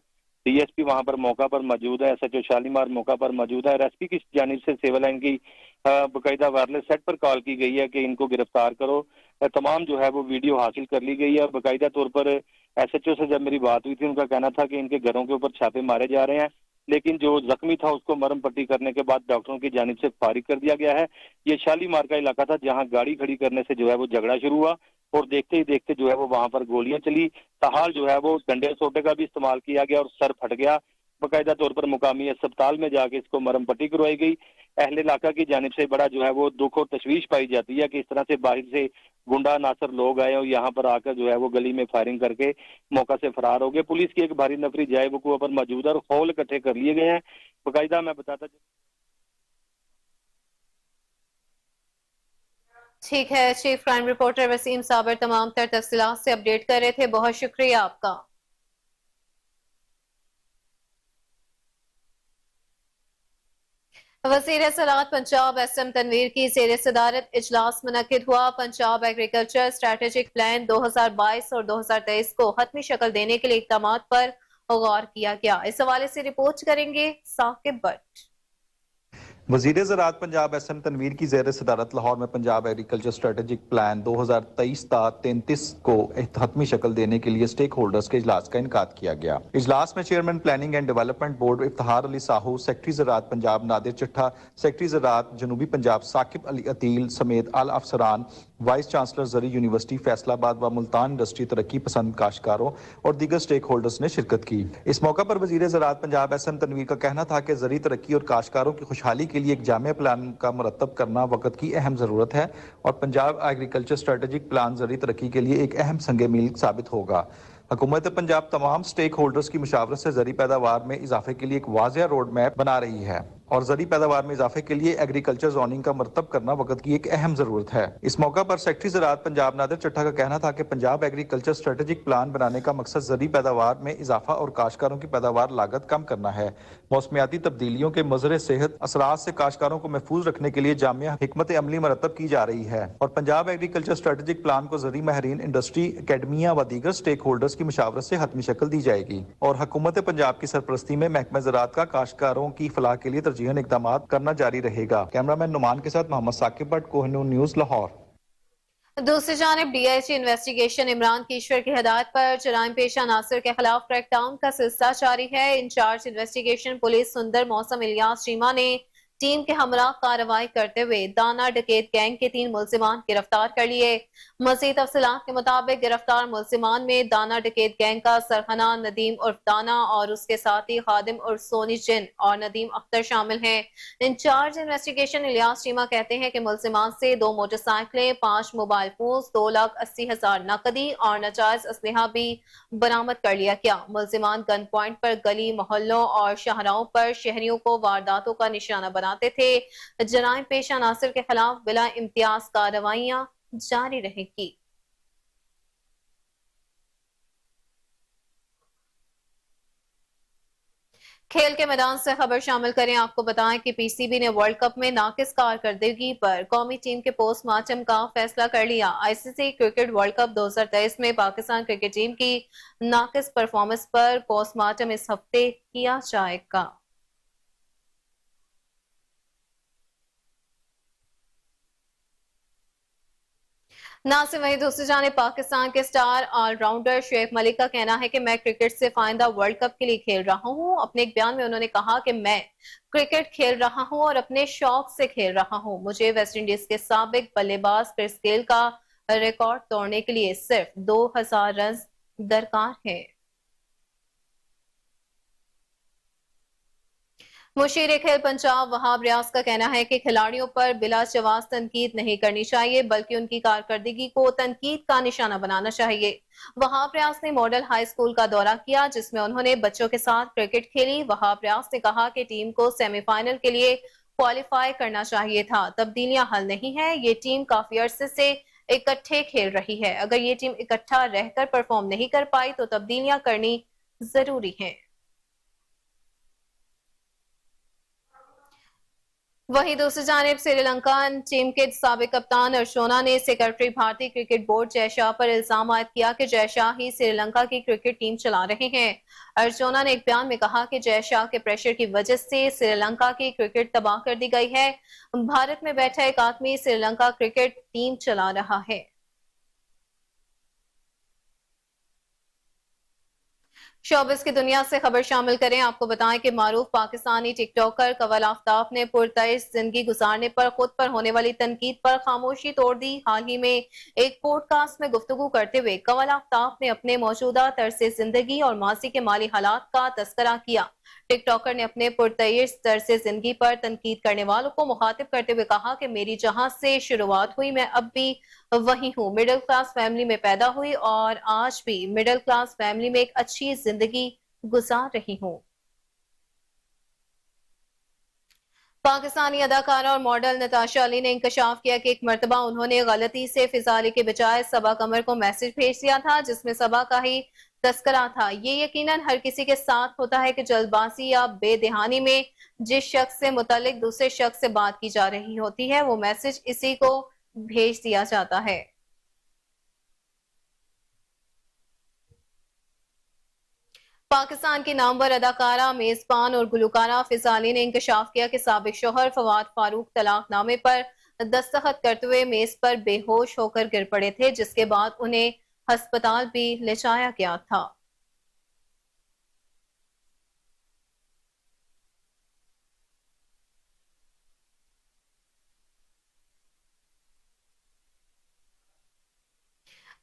डीएसपी वहां पर मौका पर मौजूद है, एसएचओ शालीमार मौका पर मौजूद है। एसपी की जानिब से सिविल लाइन की बाकायदा वायरलेस सेट पर कॉल की गई है कि इनको गिरफ्तार करो। तमाम जो है वो वीडियो हासिल कर ली गई है। बाकायदा तौर पर एसएचओ से जब मेरी बात हुई थी उनका कहना था कि इनके घरों के ऊपर छापे मारे जा रहे हैं, लेकिन जो जख्मी था उसको मरहम पट्टी करने के बाद डॉक्टरों की जानिब से फारिग कर दिया गया है। ये शालीमार का इलाका था जहां गाड़ी खड़ी करने से जो है वो झगड़ा शुरू हुआ और देखते ही देखते जो है वो वहां पर गोलियां चली। ताहाल जो है वो डंडे सोटे का भी इस्तेमाल किया गया और सर फट गया। बाकायदा तौर पर मुकामी अस्पताल में जाके इसको मरहम पट्टी करवाई गई। अहले इलाका की जानिब से बड़ा जो है वो दुख और तशवीश पाई जाती है कि इस तरह से बाहर से गुंडा नासर लोग आए और यहाँ पर आकर जो है वो गली में फायरिंग करके मौका से फरार हो गए। पुलिस की एक भारी नफरी जाए वकूआ पर मौजूद है और खौल इकट्ठे कर लिए गए हैं। बाकायदा मैं बताता ठीक है, चीफ क्राइम रिपोर्टर वसीम साबर तमाम तर तफसीलात से अपडेट कर रहे थे, बहुत शुक्रिया आपका। वज़ीर सलाहत पंजाब एसएम तनवीर की ज़ेर सदारत इजलास मुनक्किद हुआ। पंजाब एग्रीकल्चर स्ट्रेटेजिक प्लान 2022 और 2023 को हतमी शक्ल देने के लिए इक़दामात पर गौर किया गया। इस हवाले से रिपोर्ट करेंगे साकिब भट्ट। वज़ीर ज़राअत पंजाब एसएम तनवीर की ज़ेर सदारत लाहौर में पंजाब एग्रीकल्चर स्ट्रेटेजिक प्लान 2023-33 को हतमी शक्ल देने के लिए स्टेक होल्डर्स के इजलास का इनकाद किया गया। इजलास में chairman planning and development board Iftikhar Ali Sahu, secretary ज़राअत पंजाब नादिर चिट्ठा, सेक्रेटरी ज़राअत जनूबी पंजाब साकिब अली अतील समेत आला अफसरान, वाइस चांसलर ज़री यूनिवर्सिटी फैसलाबाद व मुल्तान इंडस्ट्री तरक्की पसंद काश्तकारों और दीगर स्टेक होल्डर्स ने शिरकत की। इस मौका पर वज़ीर ज़राअत पंजाब एसएम तनवीर का कहना था कि ज़री तरक्की और काश्तकारों की खुशहाली के लिए एक जामिया प्लान का मुरतब करना वक्त की अहम ज़रूरत है और पंजाब एग्रीकल्चर स्ट्रेटेजिक प्लान ज़री तरक्की के लिए एक अहम संगे मील साबित होगा। हुकूमत पंजाब तमाम स्टेक होल्डर्स की मुशावरत से ज़री पैदावार में इजाफे के लिए एक वाज़िया रोड मैप बना रही है और ज़री पैदावार में इजाफे के लिए एग्रीकल्चर जोनिंग का मरतब करना वक्त की एक अहम ज़रूरत है। इस मौका पर सेक्रेटरी ज़राअत पंजाब नादिर चिट्ठा का कहना था कि पंजाब एग्रीकल्चर स्ट्रेटेजिक प्लान बनाने का मकसद ज़री पैदावार में इजाफा और काश्तकारों की पैदावार लागत कम करना है। मौसमियाती तब्दीलियों के मुज़र सेहत असरात से काश्तकारों को महफूज रखने के लिए जामिया हिकमत अमली मरतब की जा रही है और पंजाब एग्रीकल्चर स्ट्रेटेजिक प्लान को ज़री माहिरीन, इंडस्ट्री, अकेडमिया व दीगर स्टेक होल्डर्स की मुशावरत से हतमी शक्ल दी जाएगी और हुकूमत पंजाब की सरपरस्ती में महकमा ज़राअत का काश्तकारों की फलाह के लिए तरजीहन इक़दाम करना जारी रहेगा। कैमरामैन नुमान के साथ मोहम्मद साकिब भट्ट, कोहिनूर न्यूज़, लाहौर। दूसरी जानिब डीआईजी इन्वेस्टिगेशन इमरान कीश्वर की हिदायत पर जराइम पेशा नासिर के खिलाफ क्रैकडाउन का सिलसिला जारी है। इंचार्ज इन्वेस्टिगेशन पुलिस सुंदर मौसम इलियास चीमा ने टीम के हमरा कार्रवाई करते हुए दाना डकैत गैंग के 3 मुलजिमान गिरफ्तार कर लिए। मजीद तफसीलात के मुताबिक गिरफ्तार मुलजिमान में दाना डकैत गैंग का सरहना नदीम उर्फ दाना और उसके साथी खादिम उर्फ सोनी जिन और नदीम अख्तर शामिल हैं। इंचार्ज इन्वेस्टिगेशन इलियास चीमा कहते हैं कि मुलजिमान से 2 मोटरसाइकिलें, 5 मोबाइल फोन, 2,80,000 नकदी और नाजायज असलहा भी बरामद कर लिया गया। मुलजिमान गन पॉइंट पर गली मोहल्लों और शाहराहों पर शहरियों को वारदातों का निशाना बनाते थे। जराइम पेशा नासिर के खिलाफ बिला इम्तियाज कार्रवाइयां जारी रहेगी। खेल के मैदान से खबर शामिल करें। आपको बताएं कि पीसीबी ने वर्ल्ड कप में नाकिस कारकर्दगी पर कौमी टीम के पोस्टमार्टम का फैसला कर लिया। आईसीसी क्रिकेट वर्ल्ड कप 2023 में पाकिस्तान क्रिकेट टीम की नाकिस परफॉर्मेंस पर पोस्टमार्टम इस हफ्ते किया जाएगा। ना से वहीं दूसरी जाने पाकिस्तान के स्टार ऑलराउंडर शुएब मलिक का कहना है कि मैं क्रिकेट से फायदा वर्ल्ड कप के लिए खेल रहा हूं। अपने एक बयान में उन्होंने कहा कि मैं क्रिकेट खेल रहा हूं और अपने शौक से खेल रहा हूं। मुझे वेस्टइंडीज के साबिक बल्लेबाज क्रिस गेल का रिकॉर्ड तोड़ने के लिए सिर्फ 2000 रन दरकार है। मुशीर खेल पंजाब वहाब रियाज का कहना है कि खिलाड़ियों पर बिला जवाब तनकीद नहीं करनी चाहिए बल्कि उनकी कारकर्दगी को तनकीद का निशाना बनाना चाहिए। वहाब रियाज ने मॉडल हाई स्कूल का दौरा किया जिसमें उन्होंने बच्चों के साथ क्रिकेट खेली। वहाब रियाज ने कहा कि टीम को सेमीफाइनल के लिए क्वालिफाई करना चाहिए था। तब्दीलियां हल नहीं है, ये टीम काफी अरसे से इकट्ठे खेल रही है। अगर ये टीम इकट्ठा रहकर परफॉर्म नहीं कर पाई तो तब्दीलियां करनी जरूरी है। वहीं दूसरी जानिब श्रीलंका टीम के साबिक कप्तान अर्शोना ने सेक्रेटरी भारतीय क्रिकेट बोर्ड जय शाह पर इल्जाम आयद किया कि जय शाह ही श्रीलंका की क्रिकेट टीम चला रहे हैं। अर्शोना ने एक बयान में कहा कि जय शाह के प्रेशर की वजह से श्रीलंका की क्रिकेट तबाह कर दी गई है। भारत में बैठा एक आदमी श्रीलंका क्रिकेट टीम चला रहा है। शोबिस की दुनिया से खबर शामिल करें। आपको बताएं कि मारूफ पाकिस्तानी टिकटॉकर कवल आफ्ताब ने पुरतइश जिंदगी गुजारने पर खुद पर होने वाली तनकीद पर खामोशी तोड़ दी। हाल ही में एक पॉडकास्ट में गुफ्तगू करते हुए कवल आफ्ताब ने अपने मौजूदा तर्ज जिंदगी और माजी के माली हालात का तस्करा किया। टिक टॉकर ने अपने पुरतयश तर्ज जिंदगी पर तनकीद करने वालों को मुखातिब करते हुए कहा कि मेरी जहां से शुरुआत हुई मैं अब भी वही हूँ। मिडिल क्लास फैमिली में पैदा हुई और आज भी मिडिल क्लास फैमिली में एक अच्छी जिंदगी गुजार रही हूँ। पाकिस्तानी अदाकारा और मॉडल नताशा अली ने इंकशाफ किया कि एक मर्तबा उन्होंने गलती से फिजा अली के बजाय सबा कमर को मैसेज भेज दिया था जिसमें सबा का ही तस्करा था। ये यकीनन हर किसी के साथ होता है कि जल्दबाजी या बेदहानी में जिस शख्स से मुतालिक दूसरे शख्स से बात की जा रही होती है वो मैसेज इसी को भेज दिया जाता है। पाकिस्तान की नामवर अदाकारा, मेजबान और गुलकारा फिजा अली ने इंकशाफ किया कि साबिक शोहर फवाद फारूक तलाकनामे पर दस्तखत करते हुए मेज पर बेहोश होकर गिर पड़े थे जिसके बाद उन्हें अस्पताल भी ले जाया गया था।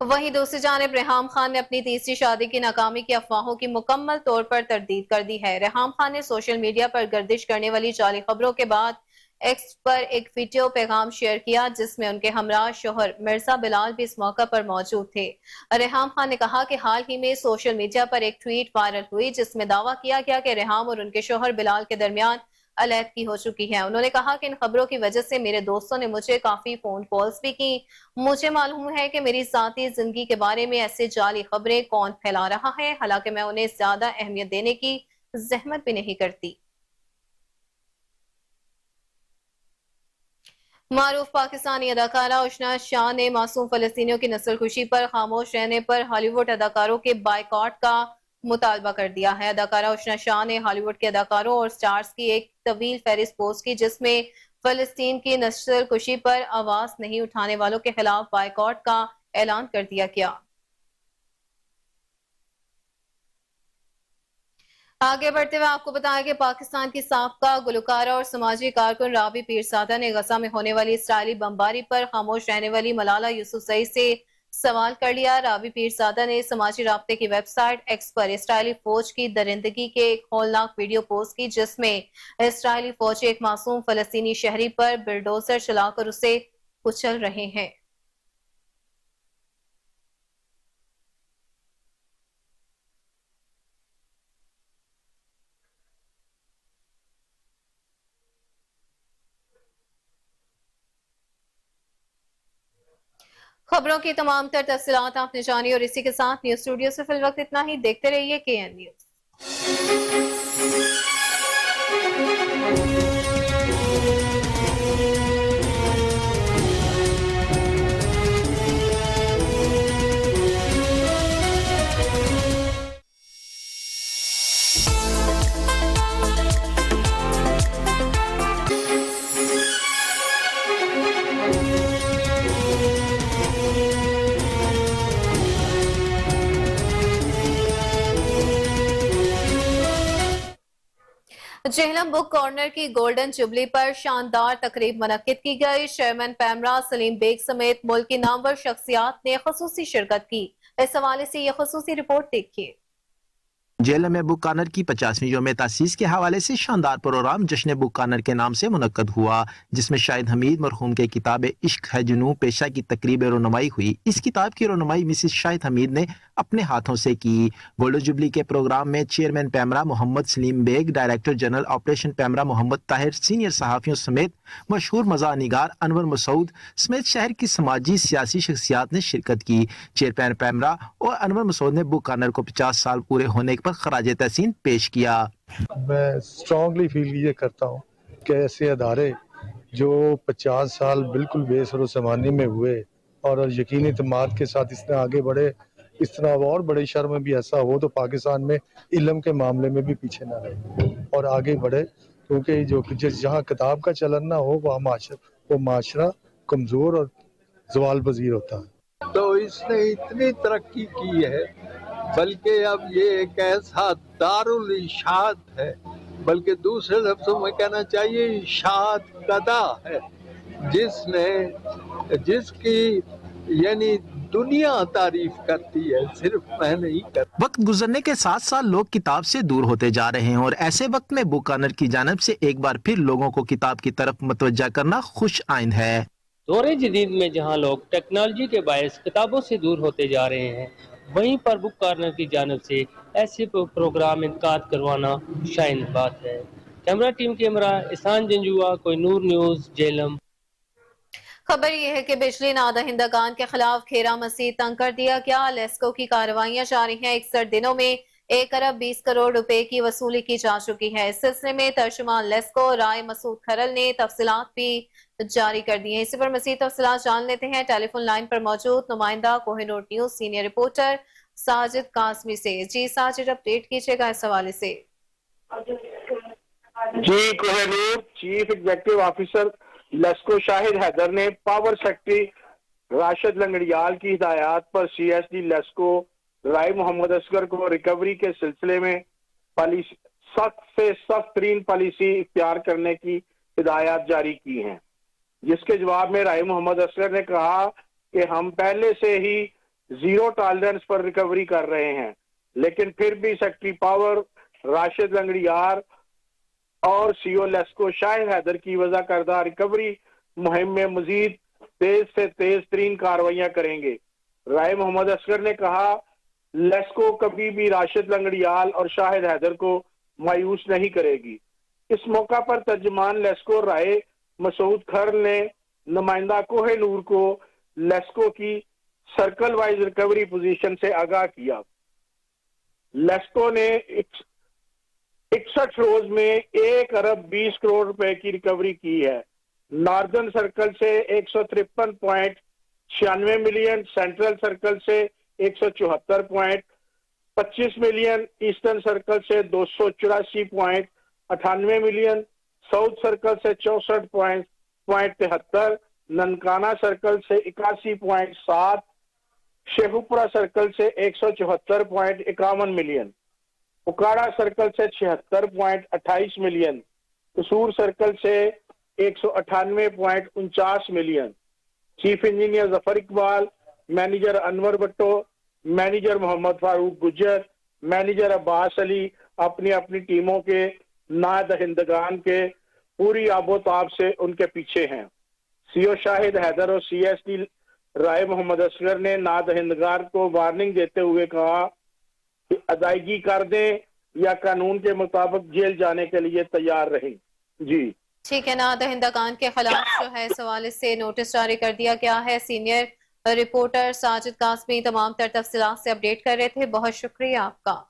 वहीं दूसरी जानिब रेहाम खान ने अपनी तीसरी शादी की नाकामी की अफवाहों की मुकम्मल तौर पर तरदीद कर दी है। रेहाम खान ने सोशल मीडिया पर गर्दिश करने वाली जाली खबरों के बाद एक्स पर एक वीडियो पैगाम शेयर किया जिसमें उनके हमराह शोहर मिर्जा बिलाल भी इस मौका पर मौजूद थे। रेहाम खान ने कहा कि हाल ही में सोशल मीडिया पर एक ट्वीट वायरल हुई जिसमें दावा किया गया कि रेहाम और उनके शोहर बिलाल के दरमियान अलैदगी हो चुकी है। उन्होंने कहा कि इन खबरों की वजह से मेरे दोस्तों ने मुझे काफी फोन कॉल्स भी की। मुझे मालूम है कि मेरी ज़ाती जिंदगी के बारे में ऐसे जाली खबरें कौन फैला रहा है, हालांकि मैं उन्हें ज्यादा अहमियत देने की जहमत भी नहीं करती। मारूफ पाकिस्तानी अदाकारा उशना शाह ने मासूम फलस्तीनियों की नस्लकुशी पर खामोश रहने पर हॉलीवुड अदाकारों के बायकॉट का मुतालबा कर दिया है। अदाकारा उशना शाह ने हॉलीवुड के अदाकारों और स्टार्स की एक तवील फहरिस्त पोस्ट की जिसमें फलस्तीन की नस्लकुशी पर आवाज नहीं उठाने वालों के खिलाफ बायकॉट का ऐलान कर दिया गया। आगे बढ़ते हुए आपको बताया कि पाकिस्तान की साबका गुलकारा और समाजी कारकुन राबी पीरजादा ने गजा में होने वाली इसराइली बमबारी पर खामोश रहने वाली मलाला यूसुफजई से सवाल कर लिया। राबी पीरजादा ने समाजी राब्ते की वेबसाइट एक्स पर इसराइली फौज की दरिंदगी के एक हौलनाक वीडियो पोस्ट की जिसमें इसराइली फौजी एक मासूम फलस्तीनी शहरी पर बिल्डोजर चलाकर उसे कुचल रहे हैं। खबरों की तमाम तर तफसीलात आपने जानी और इसी के साथ न्यूज स्टूडियो से फिल वक्त इतना ही। देखते रहिए KN news. Jhelum book corner की गोल्डन जुबली पर शानदार तकरीब मुनक्किद की गई। चेयरमैन पैमरा सलीम बेग समेत मुल्क की नामवर शख्सियात ने खुसूसी शिरकत की। इस हवाले से यह खुसूसी रिपोर्ट देखिए। जेहलम में बुक कॉर्नर की 50वीं यौम तासीस के हवाले से शानदार प्रोग्राम जश्न बुक कॉर्नर के नाम से मुनक्कद हुआ जिसमें शाहिद हमीद मरहूम के किताब इश्क है जुनून पेशा की तकरीब रोनुमाई हुई। इस किताब की रोनुमाई मिसिस शाहिद हमीद ने अपने हाथों से की। गोल्डन जुबली के प्रोग्राम में chairman PEMRA Mohammad Saleem Baig, director general operation PEMRA Mohammad Tahir, senior सहाफ़ियों समेत मशहूर मज़ाह निगार अनवर मसूद समेत शहर की समाजी सियासी शख्सियात ने शिरकत की। चेयरमैन पैमरा और अनवर मसूद ने बुक कॉर्नर को 50 साल पूरे होने पर खराज तहसीन पेश किया। मैं स्ट्रांगली फील ये करता हूँ कि ऐसे अदारे जो 50 साल बिल्कुल बेसर ज़माने में हुए और यकीनी एतमाद के साथ इसने आगे बढ़े, इस तरह और बड़े शहर में भी ऐसा हो तो पाकिस्तान में इल्म के मामले में भी पीछे ना रहे और आगे बढ़े, क्योंकि जो जहाँ किताब का चलन ना हो वो माशरा कमज़ोर और ज़वाल पज़ीर होता है। तो इसने इतनी तरक्की की है, बल्कि अब ये एक ऐसा दारुल इशात है, बल्कि दूसरे लफ्ज़ों में कहना चाहिए इशात कदा है, जिसकी यानी दुनिया तारीफ करती है, सिर्फ मैं नहीं करता। वक्त गुजरने के साथ साथ लोग किताब से दूर होते जा रहे हैं और ऐसे वक्त में बुक कॉर्नर की जानिब से एक बार फिर लोगों को किताब की तरफ मुतवज्जा करना खुश आइंद है। दौरे जदीद में जहां लोग टेक्नोलॉजी के बायस किताबों से दूर होते जा रहे हैं, वहीं पर बुक कॉर्नर की जानिब से ऐसे प्रोग्राम इनकाद करवाना शाइन बात है। कैमरा टीम के हमरा इसान जंजुआ, कोहिनूर न्यूज़, जेलम। खबर यह है कि बिजली नादहिंदगान के खिलाफ खेरा मसीद तंग कर दिया गया। लेस्को की कार्रवाइयां जारी हैं। 61 दिनों में 1 अरब 20 करोड़ रुपए की वसूली की जा चुकी है। इस सिलसिले में तर्जुमान लेस्को राय मसूद खरल ने तफसीलात भी जारी कर दी हैं। इसी पर मजीद तफसीलात जान लेते हैं टेलीफोन लाइन पर मौजूद नुमाइंदा Kohinoor news senior reporter Sajid Qasmi से। जी साजिद, अपडेट कीजिएगा इस हवाले से। जी Kohinoor, chief executive officer LESCO Shahid Haider ने पावर सेक्रेटरी राशिद लंगड़ियाल की हिदायत पर सीएसडी लेस्को राय मोहम्मद असगर को रिकवरी के सिलसिले में सख्त से सख्त तरीन पॉलिसी इख्तियार करने की हिदायत जारी की हैं, जिसके जवाब में राय मोहम्मद असगर ने कहा कि हम पहले से ही जीरो टॉलरेंस पर रिकवरी कर रहे हैं, लेकिन फिर भी सेक्रेटरी पावर राशिद लंगड़ियाल और सीओ लेस्को शाहिद हैदर की वजह करदा रिकवरी मुहिम में मजीद तेज से तेज तरीन कार्रवाइयां करेंगे। राय मोहम्मद असगर ने कहा, लेस्को कभी भी राशिद लंगड़ियाल और शाहिद हैदर को मायूस नहीं करेगी। इस मौका पर तर्जुमान लेस्को राय मसूद खर ने नुमाइंदा कोहिनूर को लेस्को की सर्कल वाइज रिकवरी पोजीशन से आगाह किया। लेस्को ने 61 रोज में 1 अरब 20 करोड़ रुपए की रिकवरी की है। नॉर्दर्न सर्कल से 153.96 मिलियन, सेंट्रल सर्कल से 174.25 मिलियन, ईस्टर्न सर्कल से 284.98 मिलियन, साउथ सर्कल से 64.73, ननकाना सर्कल से 81.7, शेखुपुरा सर्कल से 174.51 मिलियन, उकाड़ा सर्कल से 76.28 मिलियन, कसूर सर्कल से 198.49 million. Chief engineer Zafar Iqbal, manager Anwar Bhatto, manager Mohammad Farooq Gujjar, manager Abbas Ali अपनी अपनी टीमों के नादहिंदगान के पूरी आबोताब से उनके पीछे हैं। सीओ शाहिद हैदर और सीएसडी राय मोहम्मद असगर ने नादहिंदगान को वार्निंग देते हुए कहा कि अदायगी कर दें या कानून के मुताबिक जेल जाने के लिए तैयार रहें। जी ठीक है, नादहिंदगान के खिलाफ जो है इस हवाले से नोटिस जारी कर दिया गया है। सीनियर रिपोर्टर साजिद कासमी तमाम तर तफसीलात से अपडेट कर रहे थे। बहुत शुक्रिया आपका।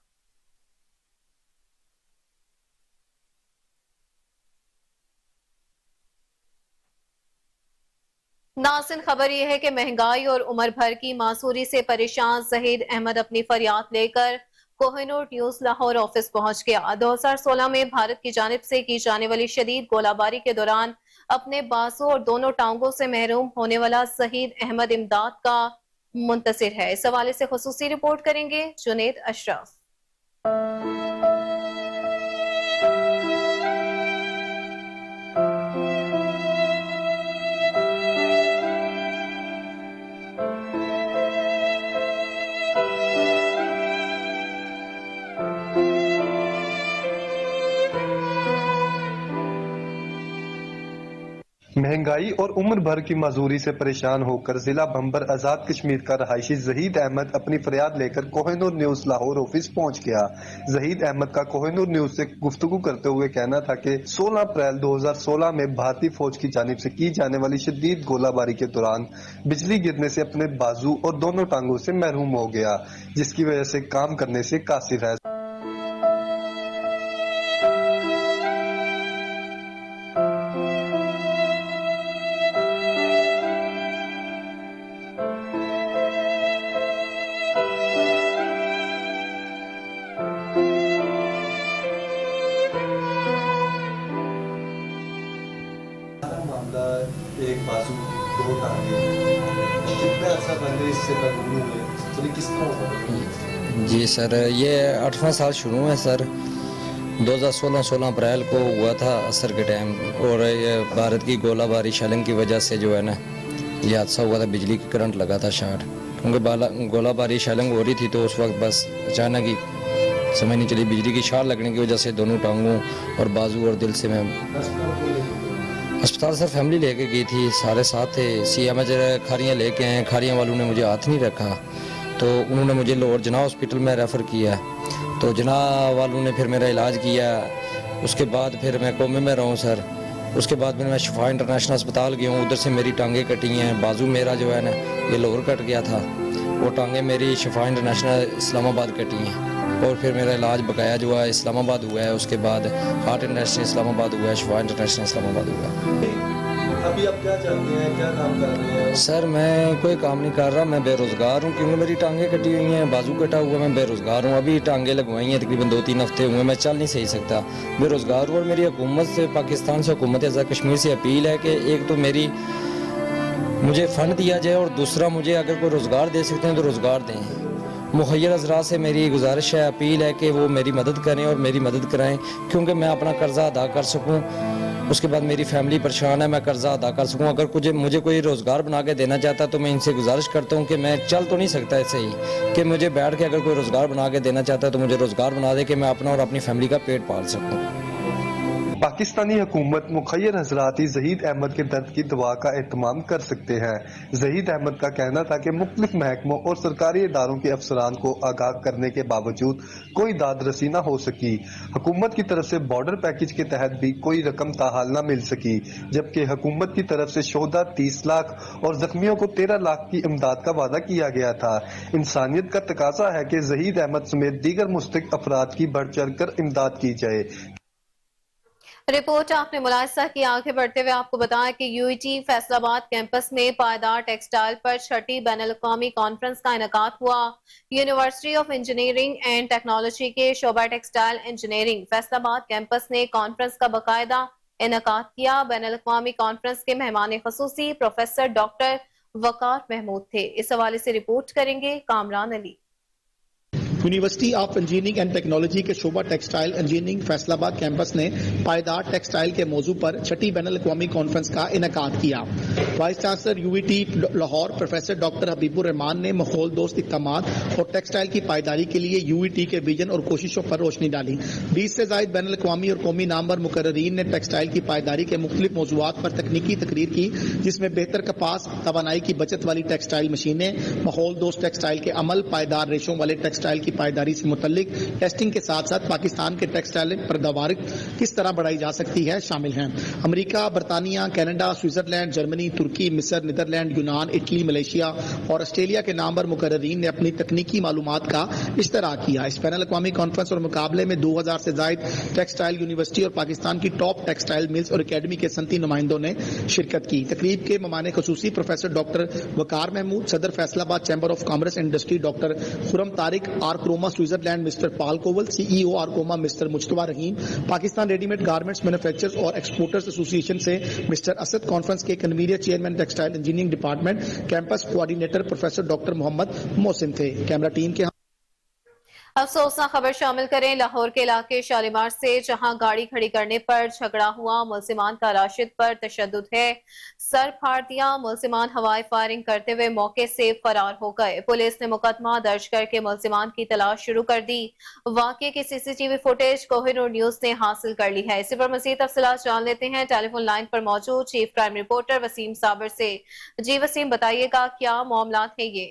नाज़रीन, खबर यह है कि महंगाई और उम्र भर की मासूरी से परेशान जहीद अहमद अपनी फरियाद लेकर कोहिनूर न्यूज़ लाहौर ऑफिस पहुंच गया। 2016 में भारत की जानिब से की जाने वाली शदीद गोलाबारी के दौरान अपने बाजू और दोनों टांगों से महरूम होने वाला जहीद अहमद इमदाद का मुंतसिर है। इस हवाले से खुसूसी रिपोर्ट करेंगे जुनेद अशरफ। महंगाई और उम्र भर की मजदूरी से परेशान होकर जिला बम्बर आजाद कश्मीर का रहायशी जहीद अहमद अपनी फरियाद लेकर कोहिनूर न्यूज़ लाहौर ऑफिस पहुंच गया। जहीद अहमद का कोहिनूर न्यूज़ से गुफ्तगू करते हुए कहना था कि 16 अप्रैल 2016 में भारतीय फौज की जानिब से की जाने वाली शदीद गोलाबारी के दौरान बिजली गिरने से अपने बाजू और दोनों टांगों से महरूम हो गया, जिसकी वजह से काम करने से कासिर है। एक बाजू दो टांगे, कितना अर्सा पहले इससे हुए, तो किस तरह हुआ? जी सर, ये 8वां साल शुरू है सर। 2016 अप्रैल को हुआ था असर के टाइम, और ये भारत की गोलाबारी शेलिंग की वजह से जो है ना ये हादसा हुआ था, बिजली की करंट लगा था शॉर्ट। क्योंकि गोला बारी शेलिंग हो रही थी, तो उस वक्त बस अचानक ही समझ नहीं चली, बिजली की शार लगने की वजह से दोनों टांगों और बाजू और दिल से मैं अस्पताल सर फैमिली लेके गई थी, सारे साथ थे। CMH खारियाँ लेके आए, खारियाँ वालों ने मुझे हाथ नहीं रखा, तो उन्होंने मुझे लाहौर जना हॉस्पिटल में रेफ़र किया, तो जना वालों ने फिर मेरा इलाज किया। उसके बाद फिर मैं कोमे में रहा हूँ सर। उसके बाद फिर मैं शिफा इंटरनेशनल अस्पताल गया हूँ, उधर से मेरी टांगें कटी हैं, बाजू मेरा जो है ना ये लाहौर कट गया था, वो टांगें मेरी शिफा इंटरनेशनल इस्लामाबाद कटी हैं, और फिर मेरा इलाज बकाया जो है इस्लामाबाद हुआ है। उसके बाद हार्ट इंटरनेशनल इस्लामाबाद हुआ है, शिफा इंटरनेशनल इस्लामाबाद हुआ है। अभी आप क्या चाहते हैं, क्या काम कर रहे हैं? सर मैं कोई काम नहीं कर रहा, मैं बेरोज़गार हूँ, क्योंकि मेरी टांगें कटी हुई हैं, बाजू कटा हुआ है, मैं बेरोज़गार हूँ। अभी टांगें लगवाई हैं, तकरीबन 2-3 हफ्ते हुए, मैं चल नहीं सही सकता, बेरोज़गार हूँ। और मेरी हुकूमत से, पाकिस्तान से, हुकूमत आज़ाद कश्मीर से अपील है कि एक तो मुझे फ़ंड दिया जाए, और दूसरा मुझे अगर कोई रोज़गार दे सकते हैं तो रोज़गार दें। मुखय्यर हज़रात से मेरी गुजारिश है, अपील है कि वो मेरी मदद करें और मेरी मदद कराएं, क्योंकि मैं अपना कर्ज़ा अदा कर सकूं। उसके बाद मेरी फैमिली परेशान है, मैं कर्ज़ा अदा कर सकूं। अगर मुझे कोई रोज़गार बना के देना चाहता तो मैं इनसे गुजारिश करता हूं कि मैं चल तो नहीं सकता ऐसे ही, कि मुझे बैठ के अगर कोई रोज़गार बना के देना चाहता है तो मुझे रोज़गार बना दे कि मैं अपना और अपनी फैमिली का पेट पाल सकूँ। पाकिस्तानी हुकूमत मुखय्यर हजरात ही जहीद अहमद के दर्द की दवा का एहतमाम कर सकते हैं। जहीद अहमद का कहना था कि मुख्तलिफ महकमों और सरकारी इदारों के अफसरान को आगाह करने के बावजूद कोई दाद रसी न हो सकी। हुकूमत की तरफ से बॉर्डर पैकेज के तहत भी कोई रकम ताहाल न मिल सकी, जबकि हुकूमत की तरफ से शोधा 30 लाख और जख्मियों को 13 लाख की इमदाद का वादा किया गया था। इंसानियत का तकाजा है कि जहीद अहमद समेत दीगर मुस्तहिक अफराद की बढ़ चढ़ कर इमदाद की जाए। रिपोर्ट आपने मुलाहिजा की। आगे बढ़ते हुए आपको बताएं कि UET फैसलाबाद कैंपस में पायदार टेक्सटाइल पर 6ठी बैनुल-अक़वामी कॉन्फ्रेंस का इनेकाद हुआ। University of engineering and technology के शोबा टेक्सटाइल इंजीनियरिंग फैसलाबाद कैंपस ने कॉन्फ्रेंस का बाकायदा इनेकाद किया। बैनुल-अक़वामी कॉन्फ्रेंस के मेहमान खसूसी प्रोफेसर डॉक्टर वकार महमूद थे। इस हवाले से रिपोर्ट करेंगे Kamran Ali. University of engineering and technology के शोबा टेक्सटाइल इंजीनियरिंग फैसलाबाद कैंपस ने पायदार टेक्सटाइल के मौजू पर 6ठी बैनुल-अक़वामी कॉन्फ्रेंस का इनेकाद किया। Vice chancellor UET Lahore professor doctor Habibur Rahman ने माहौल दोस्त इक़दामात और टेक्सटाइल की पायदारी के लिए UET के विजन और कोशिशों पर रोशनी डाली। 20 से ज़ायद बैनुल-अक़वामी और कौमी नामवर मुकर्ररीन ने टेक्सटाइल की पायदारी के मुख्तलिफ मौज़ूआत पर तकनीकी तकरीर की, जिसमें बेहतर कपास, तवानाई की बचत वाली टेक्सटाइल मशीनें, माहौल दोस्त टेक्सटाइल के अमल, पायदार रेशों वाले टेक्सटाइल की पायदारी से मुतल्लिक टेस्टिंग के साथ साथ पाकिस्तान के टेक्सटाइल पैदावार किस तरह बढ़ाई जा सकती है शामिल हैं। अमेरिका, बरतानिया, कनाडा, स्विट्जरलैंड, जर्मनी, तुर्की, मिस्र, नीदरलैंड, यूनान, इटली, मलेशिया और ऑस्ट्रेलिया के नामवर मुकर्ररीन ने अपनी तकनीकी मालूमात का इश्तराक किया। इस बैनुल-अक़वामी कॉन्फ्रेंस और मुकाबले में 2000 से ज़ायद टेक्सटाइल यूनिवर्सिटी और पाकिस्तान की टॉप टेक्सटाइल मिल्स और अकेडमी के सनती नुमाइंदों ने शिरकत की। तकरीब के मेहमान खसूसी प्रोफेसर डॉक्टर वकार महमूद, सदर Faisalabad chamber of commerce and industry doctor Khurram Tariq, Archroma Switzerland mister Paul Kowal, CEO Archroma mister Mujtaba Rahim, Pakistan readymade garments manufacturers और एक्सपोर्टर्स एसोसिएशन से मिस्टर असद, कॉन्फ्रेंस के convener chairman textile engineering department campus coordinator professor doctor Mohammad Mohsin थे। Camera team के अफसोसनाक खबर शामिल करें लाहौर के इलाके शालीमार से, जहां गाड़ी खड़ी करने पर झगड़ा हुआ। मुल्जिमान का राशिद पर तशद्दुद है, सर फाड़ दिया। मुल्जिमान हवाई फायरिंग करते हुए मौके से फरार हो गए। पुलिस ने मुकदमा दर्ज करके मुल्जिमान की तलाश शुरू कर दी। वाकये की CCTV फुटेज कोहिनूर न्यूज ने हासिल कर ली है। इसी पर मजीद तफसीलात जान लेते हैं टेलीफोन लाइन पर मौजूद चीफ क्राइम रिपोर्टर वसीम साबर से। जी वसीम, बताइएगा क्या मामला है ये?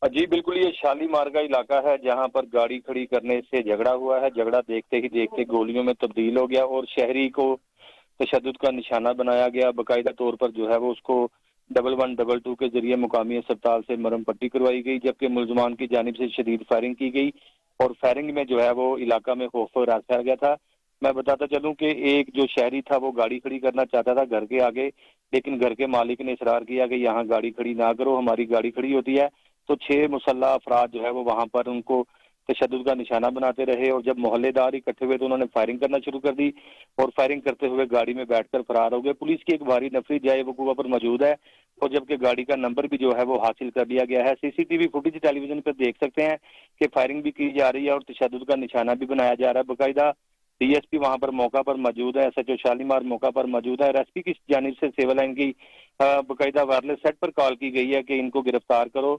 जी बिल्कुल, ये शालीमार का इलाका है जहां पर गाड़ी खड़ी करने से झगड़ा हुआ है। झगड़ा देखते ही देखते गोलियों में तब्दील हो गया और शहरी को तशद्दुद का निशाना बनाया गया। बाकायदा तौर पर जो है वो उसको 1122 के जरिए मुकामी अस्पताल से मरहम पट्टी करवाई गई, जबकि मुल्जिमान की जानिब से शदीद फायरिंग की गई और फायरिंग में जो है वो इलाका में खौफ और राज फैल गया था। मैं बताता चलूं कि एक जो शहरी था वो गाड़ी खड़ी करना चाहता था घर के आगे, लेकिन घर के मालिक ने इसरार किया कि यहाँ गाड़ी खड़ी ना करो, हमारी गाड़ी खड़ी होती है। तो 6 मुसल्लह अफराद जो है वो वहां पर उनको तशद्दुद का निशाना बनाते रहे और जब मोहल्लेदार इकट्ठे हुए तो उन्होंने फायरिंग करना शुरू कर दी और फायरिंग करते हुए गाड़ी में बैठकर फरार हो गए। पुलिस की एक भारी नफरी जाए वकूआ पर मौजूद है और जबकि गाड़ी का नंबर भी जो है वो हासिल कर लिया गया है। CCTV फुटेज टेलीविजन पर देख सकते हैं कि फायरिंग भी की जा रही है और तशद्दुद का निशाना भी बनाया जा रहा है। बाकायदा डीएसपी वहां पर मौका पर मौजूद है, एसएचओ शालीमार मौका पर मौजूद है और एसपी की जानिब से सिविल लाइन की बाकायदा वायरलेस सेट पर कॉल की गई है कि इनको गिरफ्तार करो।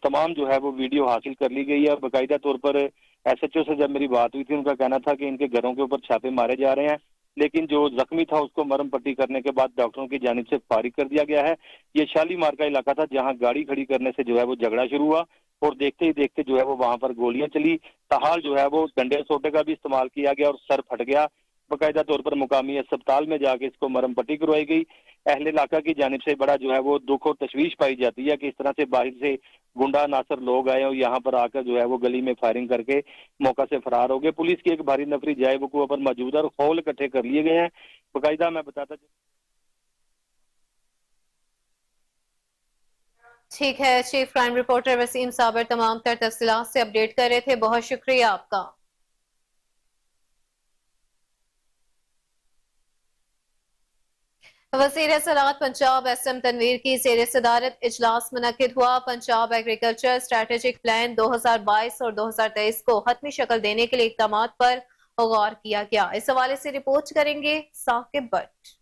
तमाम जो है वो वीडियो हासिल कर ली गई है। बाकायदा तौर पर एसएचओ से जब मेरी बात हुई थी, उनका कहना था कि इनके घरों के ऊपर छापे मारे जा रहे हैं, लेकिन जो जख्मी था उसको मरहम पट्टी करने के बाद डॉक्टरों की जानिब से फारिग कर दिया गया है। ये शालीमार का इलाका था जहां गाड़ी खड़ी करने से जो है वो झगड़ा शुरू हुआ और देखते ही देखते जो है वो वहां पर गोलियां चली। ताहाल जो है वो डंडे सोटे का भी इस्तेमाल किया गया और सर फट गया। बाकायदा तौर पर मुकामी अस्पताल में जाके इसको मरहम पट्टी करवाई गई। अहले इलाका की जानिब से बड़ा जो है वो दुख और तशवीश पाई जाती है कि इस तरह से बाहर से गुंडा नासर लोग आए और यहाँ पर आकर जो है वो गली में फायरिंग करके मौका से फरार हो गए। पुलिस की एक भारी नफरी जाए वकूआ पर मौजूद है और खौल इकट्ठे कर लिए गए हैं। बाकायदा मैं बताता ठीक है, चीफ क्राइम रिपोर्टर वसीम साबर तमाम तर तफसीलात से अपडेट कर रहे थे, बहुत शुक्रिया आपका। वज़ीर सलाहत पंजाब एसएम तनवीर की ज़ेर सदारत इजलास मुनक्किद हुआ। पंजाब एग्रीकल्चर स्ट्रेटेजिक प्लान 2022 और 2023 को हतमी शक्ल देने के लिए इक़दामात पर गौर किया गया। इस हवाले से रिपोर्ट करेंगे साकिब भट्ट।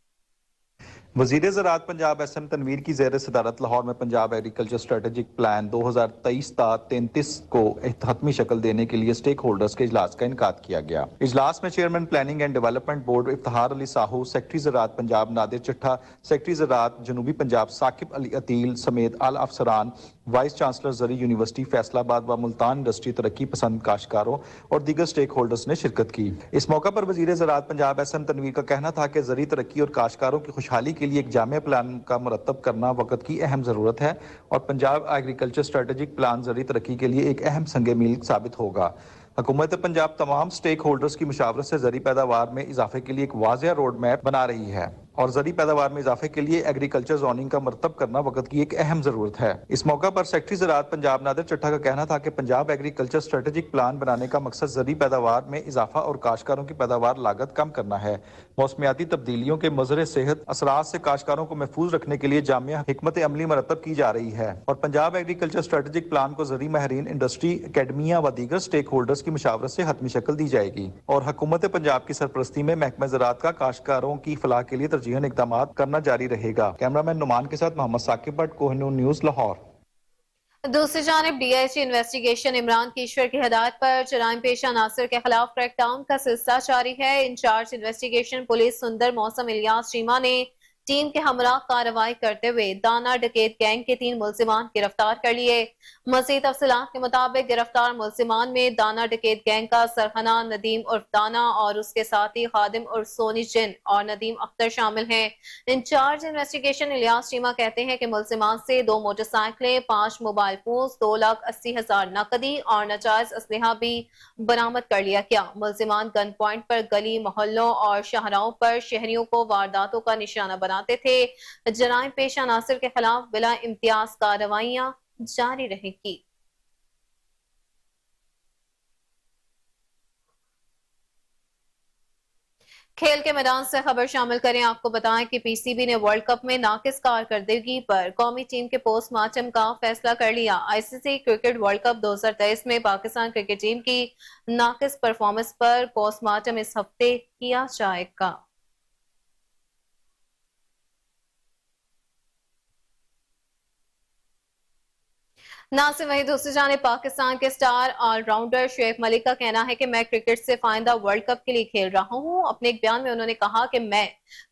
वज़ीर ज़राअत पंजाब एसएम तनवीर की ज़ेर सदारत लाहौर में पंजाब एग्रीकल्चर स्ट्रेटेजिक प्लान 2023-33 को हतमी शक्ल देने के लिए स्टेक होल्डर्स के इजलास का इनकाद किया गया। इजलास में chairman planning and development board Iftikhar Ali Sahu, secretary ज़राअत पंजाब नादिर चिट्ठा, सेक्रेटरी ज़राअत जनूबी पंजाब साकिब अली अतील समेत आला अफसरान, वाइस चांसलर ज़री यूनिवर्सिटी फैसलाबाद व मुल्तान इंडस्ट्री तरक्की पसंद काश्तकारों और दीगर स्टेक होल्डर्स ने शिरकत की। इस मौका पर वज़ीर ज़राअत पंजाब एसएम तनवीर का कहना था कि ज़री तरक्की और काश्तकारों की खुशहाली के लिए एक जामिया प्लान का मुरतब करना वक्त की अहम ज़रूरत है और पंजाब एग्रीकल्चर स्ट्रेटेजिक प्लान ज़री तरक्की के लिए एक अहम संगे मील साबित होगा। हुकूमत पंजाब तमाम स्टेक होल्डर्स की मुशावरत से ज़री पैदावार में इजाफे के लिए एक वाज़ेह रोड मैप बना रही है और ज़री पैदावार में इजाफे के लिए एग्रीकल्चर जोनिंग का मरतब करना वक्त की एक अहम ज़रूरत है। इस मौका पर सेक्रेटरी ज़राअत पंजाब नादिर चिट्ठा का कहना था कि पंजाब एग्रीकल्चर स्ट्रेटेजिक प्लान बनाने का मकसद ज़री पैदावार में इजाफा और काश्तकारों की पैदावार लागत कम करना है। मौसमियाती तब्दीलियों के मुज़र सेहत असरात से काश्तकारों को महफूज रखने के लिए जामिया हिकमत अमली मरतब की जा रही है और पंजाब एग्रीकल्चर स्ट्रेटेजिक प्लान को ज़री माहिरीन, इंडस्ट्री, अकेडमिया व दीगर स्टेक होल्डर्स की मुशावरत से हतमी शक्ल दी जाएगी और हुकूमत पंजाब की सरपरस्ती में महकमा ज़राअत का काश्तकारों की फलाह के लिए तरजीहन इक़दाम करना जारी रहेगा। कैमरामैन नुमान के साथ मोहम्मद साकिब भट्ट, कोहिनूर न्यूज़, लाहौर। दूसरी जानिब डीआईजी इन्वेस्टिगेशन इमरान कीश्वर की हिदायत पर जराइम पेशा नासिर के खिलाफ क्रैकडाउन का सिलसिला जारी है। इंचार्ज इन्वेस्टिगेशन पुलिस सुंदर मौसम इलियास चीमा ने टीम के हमरा कार्रवाई करते हुए दाना डकैत गैंग के 3 मुलजिमान गिरफ्तार कर लिए। मजीद तफसीलात के मुताबिक गिरफ्तार मुलजिमान में दाना डकैत गैंग का सरहना नदीम उर्फ दाना और उसके साथी खादिम उर्फ सोनी जिन और नदीम अख्तर शामिल हैं। इंचार्ज इन्वेस्टिगेशन इलियास चीमा कहते हैं कि मुलजिमान से 2 मोटरसाइकिलें, 5 मोबाइल फोन, 2,80,000 नकदी और नाजायज असलहा भी बरामद कर लिया गया। मुलजिमान गन पॉइंट पर गली मोहल्लों और शाहराहों पर शहरियों को वारदातों का निशाना बनाते थे। जराइम पेशा नासिर के खिलाफ बिला इम्तियाज कार्रवाइयां जारी रहेगी। खेल के मैदान से खबर शामिल करें। आपको बताएं कि पीसीबी ने वर्ल्ड कप में नाकिस कारकर्दगी पर कौमी टीम के पोस्टमार्टम का फैसला कर लिया। आईसीसी क्रिकेट वर्ल्ड कप 2023 में पाकिस्तान क्रिकेट टीम की नाकिस परफॉर्मेंस पर पोस्टमार्टम इस हफ्ते किया जाएगा। ना से वही दूसरी जाने पाकिस्तान के स्टार ऑलराउंडर शुएब मलिक का कहना है कि मैं क्रिकेट से फायदा वर्ल्ड कप के लिए खेल रहा हूं। अपने एक बयान में उन्होंने कहा कि मैं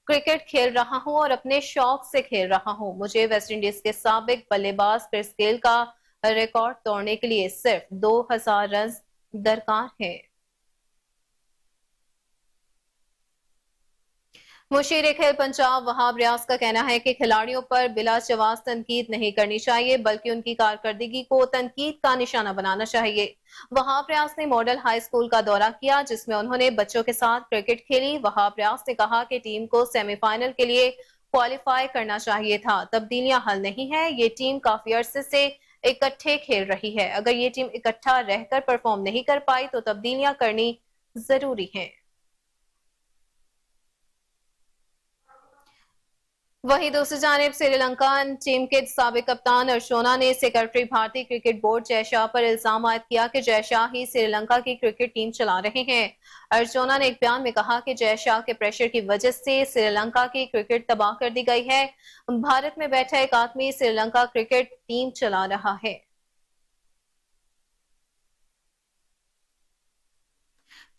क्रिकेट खेल रहा हूं और अपने शौक से खेल रहा हूं। मुझे वेस्टइंडीज के साबिक बल्लेबाज क्रिस गेल का रिकॉर्ड तोड़ने के लिए सिर्फ 2000 रन दरकार है। मुशीर खेल पंजाब वहाब रियाज का कहना है कि खिलाड़ियों पर बिला जवाब तनकीद नहीं करनी चाहिए बल्कि उनकी कारकर्दगी को तनकीद का निशाना बनाना चाहिए। वहाब रियाज ने मॉडल हाई स्कूल का दौरा किया जिसमें उन्होंने बच्चों के साथ क्रिकेट खेली। वहाब रियाज ने कहा कि टीम को सेमीफाइनल के लिए क्वालिफाई करना चाहिए था। तब्दीलियां हल नहीं है, ये टीम काफी अरसे से इकट्ठे खेल रही है। अगर ये टीम इकट्ठा रहकर परफॉर्म नहीं कर पाई तो तब्दीलियां करनी जरूरी है। वहीं दूसरी जानिब श्रीलंका टीम के साबिक कप्तान अर्शोना ने सेक्रेटरी भारतीय क्रिकेट बोर्ड जय शाह पर इल्जाम आयद किया कि जय शाह ही श्रीलंका की क्रिकेट टीम चला रहे हैं। अर्शोना ने एक बयान में कहा कि जय शाह के प्रेशर की वजह से श्रीलंका की क्रिकेट तबाह कर दी गई है। भारत में बैठा एक आदमी श्रीलंका क्रिकेट टीम चला रहा है।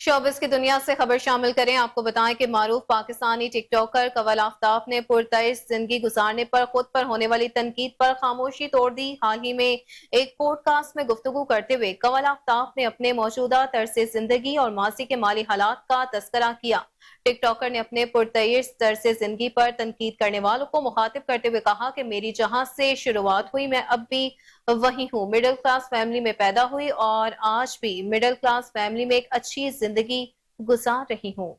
शोबिस की दुनिया से खबर शामिल करें। आपको बताएं कि मारूफ पाकिस्तानी टिकटॉकर कवल आफ्ताब ने पुरतइश जिंदगी गुजारने पर खुद पर होने वाली तनकीद पर खामोशी तोड़ दी। हाल ही में एक पॉडकास्ट में गुफ्तगू करते हुए कवल आफ्ताब ने अपने मौजूदा तर्ज जिंदगी और माजी के माली हालात का तस्करा किया। टिकटॉकर ने अपने पुरतइश तर्ज जिंदगी पर तनकीद करने वालों को मुखातिब करते हुए कहा कि मेरी जहां से शुरुआत हुई मैं अब भी वही हूँ। मिडिल क्लास फैमिली में पैदा हुई और आज भी मिडिल क्लास फैमिली में एक अच्छी जिंदगी गुजार रही हूँ।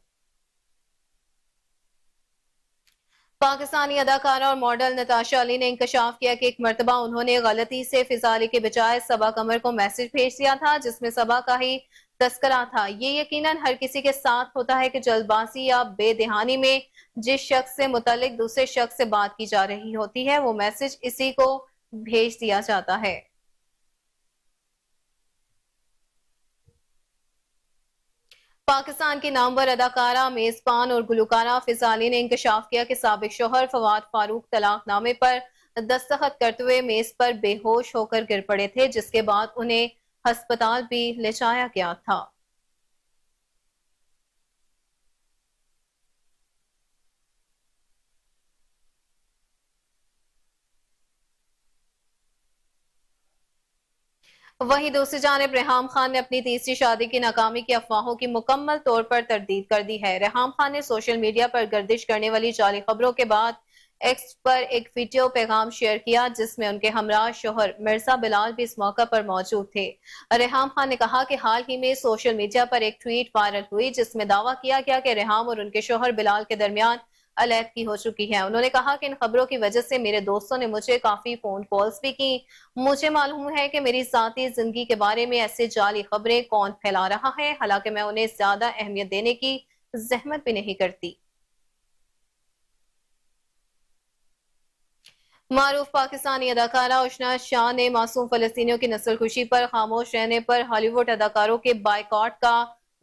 पाकिस्तानी अदाकारा और मॉडल नताशा अली ने इंकशाफ किया कि एक मर्तबा उन्होंने गलती से फिजा अली के बजाय सबा कमर को मैसेज भेज दिया था जिसमें सबा का ही तस्करा था। ये यकीनन हर किसी के साथ होता है कि जल्दबाजी या बेदहानी में जिस शख्स से मुतालिक दूसरे शख्स से बात की जा रही होती है वो मैसेज इसी को भेज दिया जाता है। पाकिस्तान की नामवर अदाकारा, मेजबान और गुलकारा फिजा अली ने इंकशाफ किया कि साबिक शोहर फवाद फारूक तलाकनामे पर दस्तखत करते हुए मेज पर बेहोश होकर गिर पड़े थे जिसके बाद उन्हें अस्पताल भी ले जाया गया था। वहीं दूसरी जानिब रेहाम खान ने अपनी तीसरी शादी की नाकामी की अफवाहों की मुकम्मल तौर पर तरदीद कर दी है। रेहाम खान ने सोशल मीडिया पर गर्दिश करने वाली जाली खबरों के बाद एक्स पर एक वीडियो पैगाम शेयर किया जिसमें उनके हमराह शोहर मिर्जा बिलाल भी इस मौका पर मौजूद थे। रेहाम खान ने कहा कि हाल ही में सोशल मीडिया पर एक ट्वीट वायरल हुई जिसमें दावा किया गया कि रेहाम और उनके शोहर बिलाल के दरमियान अलैदगी हो चुकी है। उन्होंने कहा कि इन खबरों की वजह से मेरे दोस्तों ने मुझे काफी फोन कॉल्स भी की। मुझे मालूम है कि मेरी ज़ाती जिंदगी के बारे में ऐसे जाली खबरें कौन फैला रहा है, हालांकि मैं उन्हें ज्यादा अहमियत देने की जहमत भी नहीं करती। मारूफ पाकिस्तानी अदाकारा उशना शाह ने मासूम फलस्तीनियों की नस्लकुशी पर खामोश रहने पर हॉलीवुड अदाकारों के बायकॉट का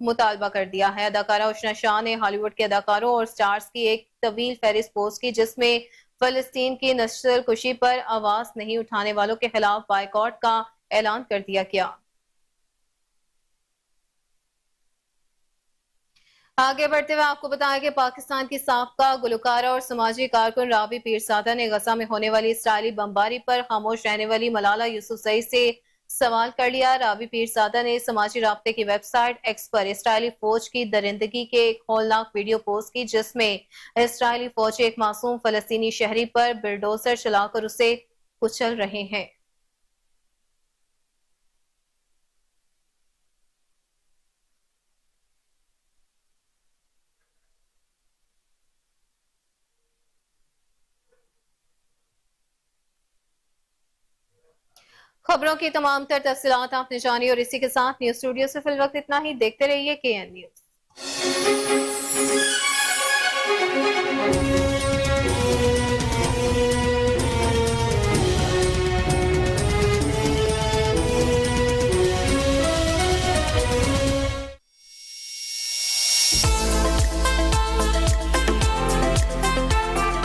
मुतालबा कर दिया है। अदाकारा उशना शाह ने हॉलीवुड के अदाकारों और स्टार्स की एक तवील फहरिस्त पोस्ट की जिसमें फलस्तीन की नस्लकुशी पर आवाज नहीं उठाने वालों के खिलाफ बायकॉट का ऐलान कर दिया गया। आगे बढ़ते हुए आपको बताया कि पाकिस्तान की साबका गुलकारा और समाजी कारकुन राबी पीरजादा ने गजा में होने वाली इसराइली बमबारी पर खामोश रहने वाली मलाला यूसुफजई से सवाल कर लिया। राबी पीरजादा ने समाजी राब्ते की वेबसाइट एक्स पर इसराइली फौज की दरिंदगी के एक हौलनाक वीडियो पोस्ट की जिसमें इसराइली फौजी एक मासूम फलस्तीनी शहरी पर बिल्डोजर चलाकर उसे कुचल रहे हैं। खबरों की तमाम तर तफसीलात आपने जानी और इसी के साथ न्यूज स्टूडियो से फिल वक्त इतना ही। देखते रहिए KN न्यूज।